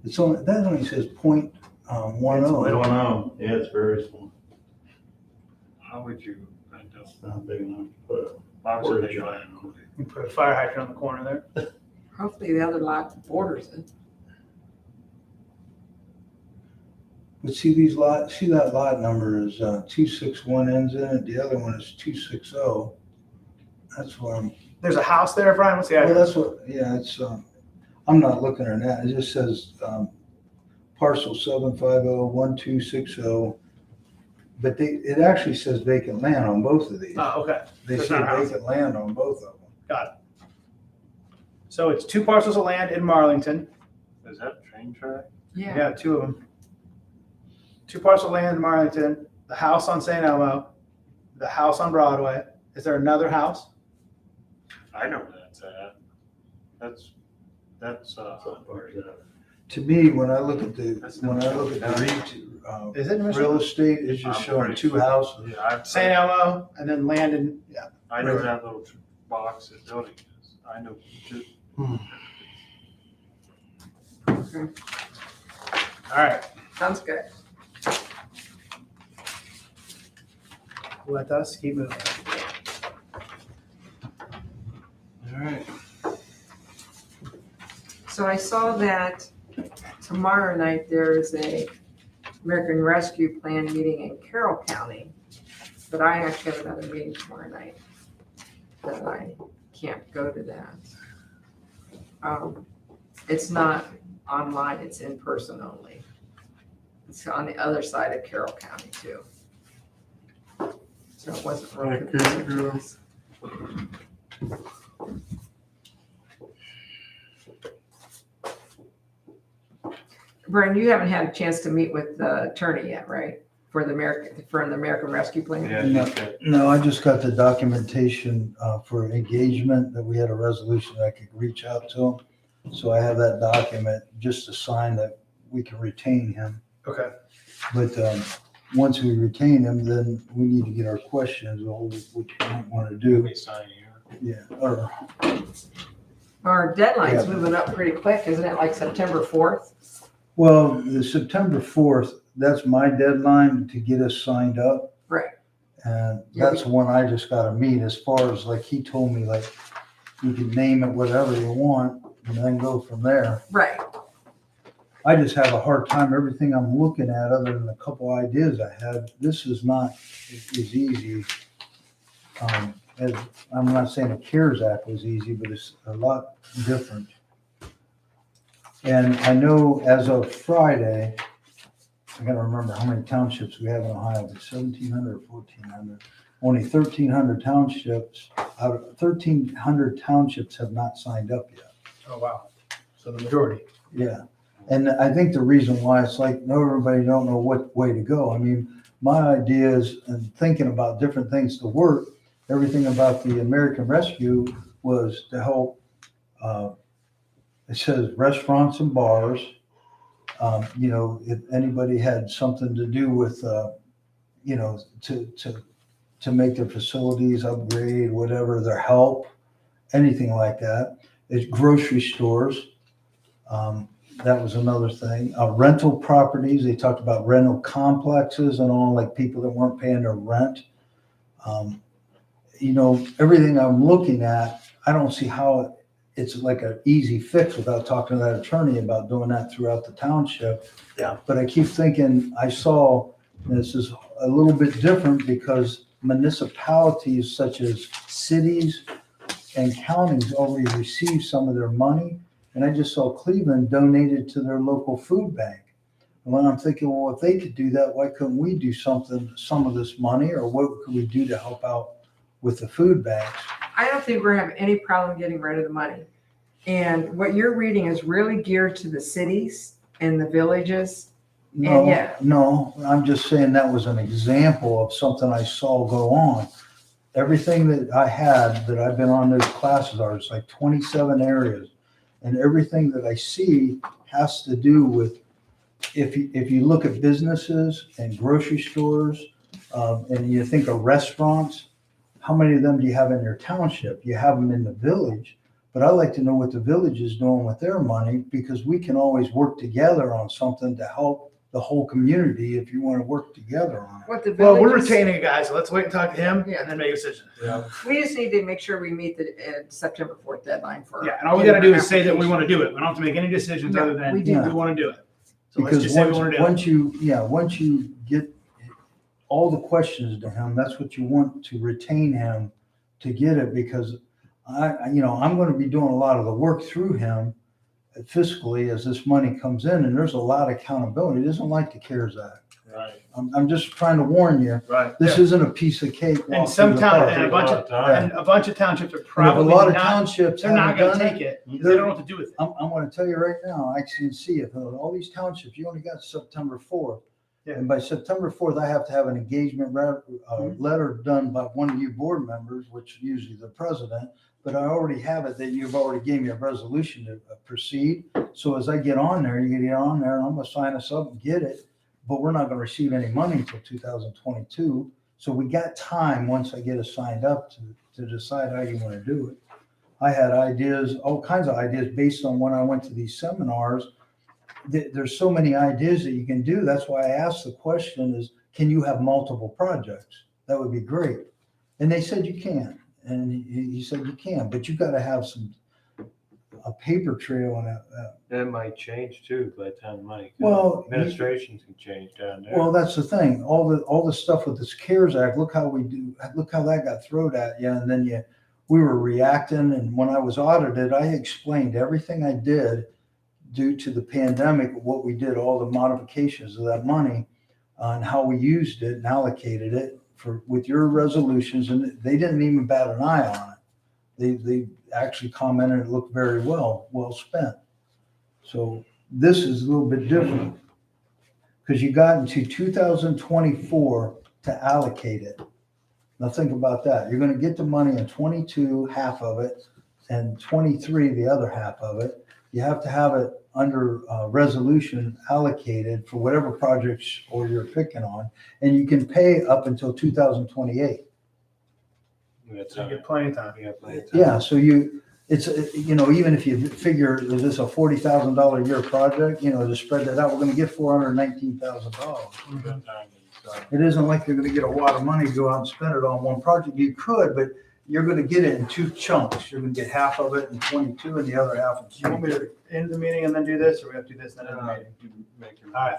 It's only, that only says point, I 10. don't know. Yeah, it's very small. How would you, I don't, It's not big enough to put why a was it portage big on. land? You put a fire hydrant on the corner there. Hopefully the other lot borders it. But see these see that lot number is 261 ends in it, the other one is 260. That's what I'm, There's a house there, Brian. What's the well, address? that's what, yeah, it's, I'm not looking at that, it just says parcel 7501260. But it actually says vacant land on both of these. Oh, okay. They There's say not a house. vacant land on both of them. So it's 2 parcels of land in Marlington. Is that a train track? Yeah. Yeah, 2 of them. 2 parcel land in Marlington, the house on St. Elmo, the house on Broadway. Is there another house? I know where that's at. That's, To me, when I look at the, That's when I not- look at the Is it in real Michigan? estate, it's just I'm showing pretty 2 sure. houses. Yeah, St. Elmo and then land in, yeah. I know that little box that building is. I know. Okay. All right. Sounds good. Let us keep moving. All right. So I saw that tomorrow night there is a American Rescue Plan meeting in Carroll County, but I actually have another meeting tomorrow night that I can't go to that. It's not online, it's in person only. It's on the other side of Carroll County too. So it wasn't really convenient to us. Brian, you haven't had a chance to meet with the attorney yet, right? For the American Rescue Plan? Yeah, No. you could. No, I just got the documentation for engagement, that we had a resolution that I could reach out to him. So I have that document just to sign that we can retain him. Okay. But once we retain him, then we need to get our questions, what we might want to do. Let me sign here. Yeah, or, Our deadline's Yeah. moving up pretty quick, isn't it, like September 4th? well, the September 4th, that's my deadline to get us signed up. Right. And Yeah, that's the one I just gotta meet, as far as like, he told me, like, you can name it whatever you want and then go from there. Right. I just have a hard time, everything I'm looking at, other than a couple ideas I had, this is not as easy. As, I'm not saying the CARES Act was easy, but it's a lot different. And I know as of Friday, I gotta remember how many townships we have in Ohio, 1,700 or 1,400. Only 1,300 townships, out of 1,300 townships have not signed up yet. Oh, wow. So the majority. Yeah, and I think the reason why it's like, no, everybody don't know what way to go. I mean, my ideas and thinking about different things to work, everything about the American Rescue was to help, it says restaurants and bars. You know, if anybody had something to do with, you know, to make their facilities upgrade, whatever, their help, anything like that. It's grocery stores. That was another thing. Rental properties, they talked about rental complexes and all, like people that weren't paying their rent. You know, everything I'm looking at, I don't see how it's like an easy fix without talking to that attorney about doing that throughout the township. Yeah. But I keep thinking, I saw, this is a little bit different because municipalities such as cities and counties already received some of their money. And I just saw Cleveland donated to their local food bank. And when I'm thinking, well, if they could do that, why couldn't we do something, some of this money, or what could we do to help out with the food banks? I don't think we're gonna have any problem getting rid of the money. And what you're reading is really geared to the cities and the villages. No, yeah. no, I'm just saying that was an example of something I saw go on. Everything that I had, that I've been on those classes are, it's like 27 areas. And everything that I see has to do with if you look at businesses and grocery stores, and you think of restaurants, how many of them do you have in your township? You have them in the village, but I like to know what the village is doing with their money, because we can always work together on something to help the whole community if you want to work together on it. What the Well, we're villages- retaining a guy, so let's wait and talk to him Yeah. and then make a decision. We just need to make sure we meet the September 4th deadline for. Yeah, and all we gotta do is say that we wanna do it. We don't have to make any decisions No, other than we we do. wanna do it. So let's Because just say we wanna do it. once you get all the questions to him, that's what you want, to retain him to get it, because I'm gonna be doing a lot of the work through him fiscally as this money comes in, and there's a lot of accountability. It isn't like the CARES Act. Right. I'm just trying to warn you, Right. this isn't a piece of cake. And walk some through the town, park. and a bunch of townships are And if a probably lot of not, townships they're not haven't gonna done take it. They they're- don't know what to do with it. I'm gonna tell you right now, I can see it, all these townships, you only got September 4th. Yeah. And by September 4th, I have to have an engagement letter done by one of you board members, which usually the president, but I already have it that you've already gave me a resolution to proceed. So as I get on there, you get on there, and I'm gonna sign us up and get it, but we're not gonna receive any money until 2022. So we got time, once I get us signed up, to decide how you wanna do it. I had ideas, all kinds of ideas based on when I went to these seminars. There's so many ideas that you can do. That's why I asked the question is, can you have multiple projects? That would be great. And they said you can. And he said you can, but you gotta have a paper trail and It might change too by the time the money comes. Well, Administrations can change down there. well, that's the thing. All the stuff with this CARES Act, look how that got thrown at you. And then we were reacting. And when I was audited, I explained everything I did due to the pandemic, what we did, all the modifications of that money, and how we used it and allocated it with your resolutions. And they didn't even bat an eye on it. They actually commented it looked very well spent. So this is a little bit different, because you got into 2024 to allocate it. Now think about that. You're going to get the money in 22, half of it, and 23, the other half of it. You have to have it under resolution allocated for whatever projects or you're picking on, and you can pay up until 2028. That's So you get plenty of time. Yeah, so even if you figure, is this a $40,000 a year project, to spread that out, we're gonna get $419,000. It isn't like you're gonna get a lot of money to go out and spend it on one project. You could, but you're gonna get it in two chunks. You're gonna get half of it in 22 and the other half in You want me 23. to end the meeting and then do this, or we have to do this and then end the meeting? Make your All right.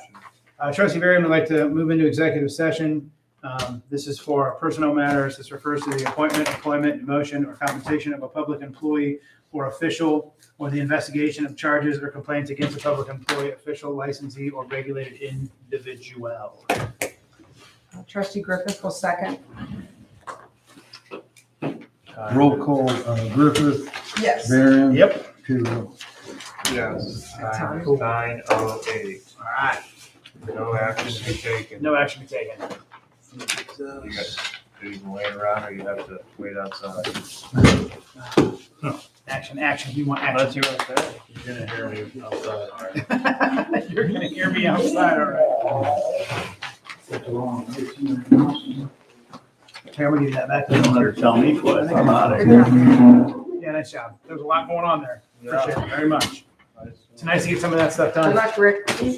motion. Trustee Varian would like to move into executive session. This is for personnel matters. This refers to the appointment, employment, demotion, or compensation of a public employee or official, or the investigation of charges or complaints against a public employee, official, licensee, or regulated individual. Trustee Griffith will second. Roll call, Griffith, Yes. Varian. Yep. Pirro. Yes. Time. 9:08. All right. No action to be taken. No action to be taken. You can wait around or you have to wait outside. Action. You want Unless action. you want to stay. You're gonna hear me outside. You're gonna hear me outside, all right. Here, we need that back. You don't have to tell me twice, I'm out of Good here. job. Yeah, nice job. There's a lot going on there. Yeah. Appreciate it very much. It's nice to get some of that stuff done. Good luck, Rick.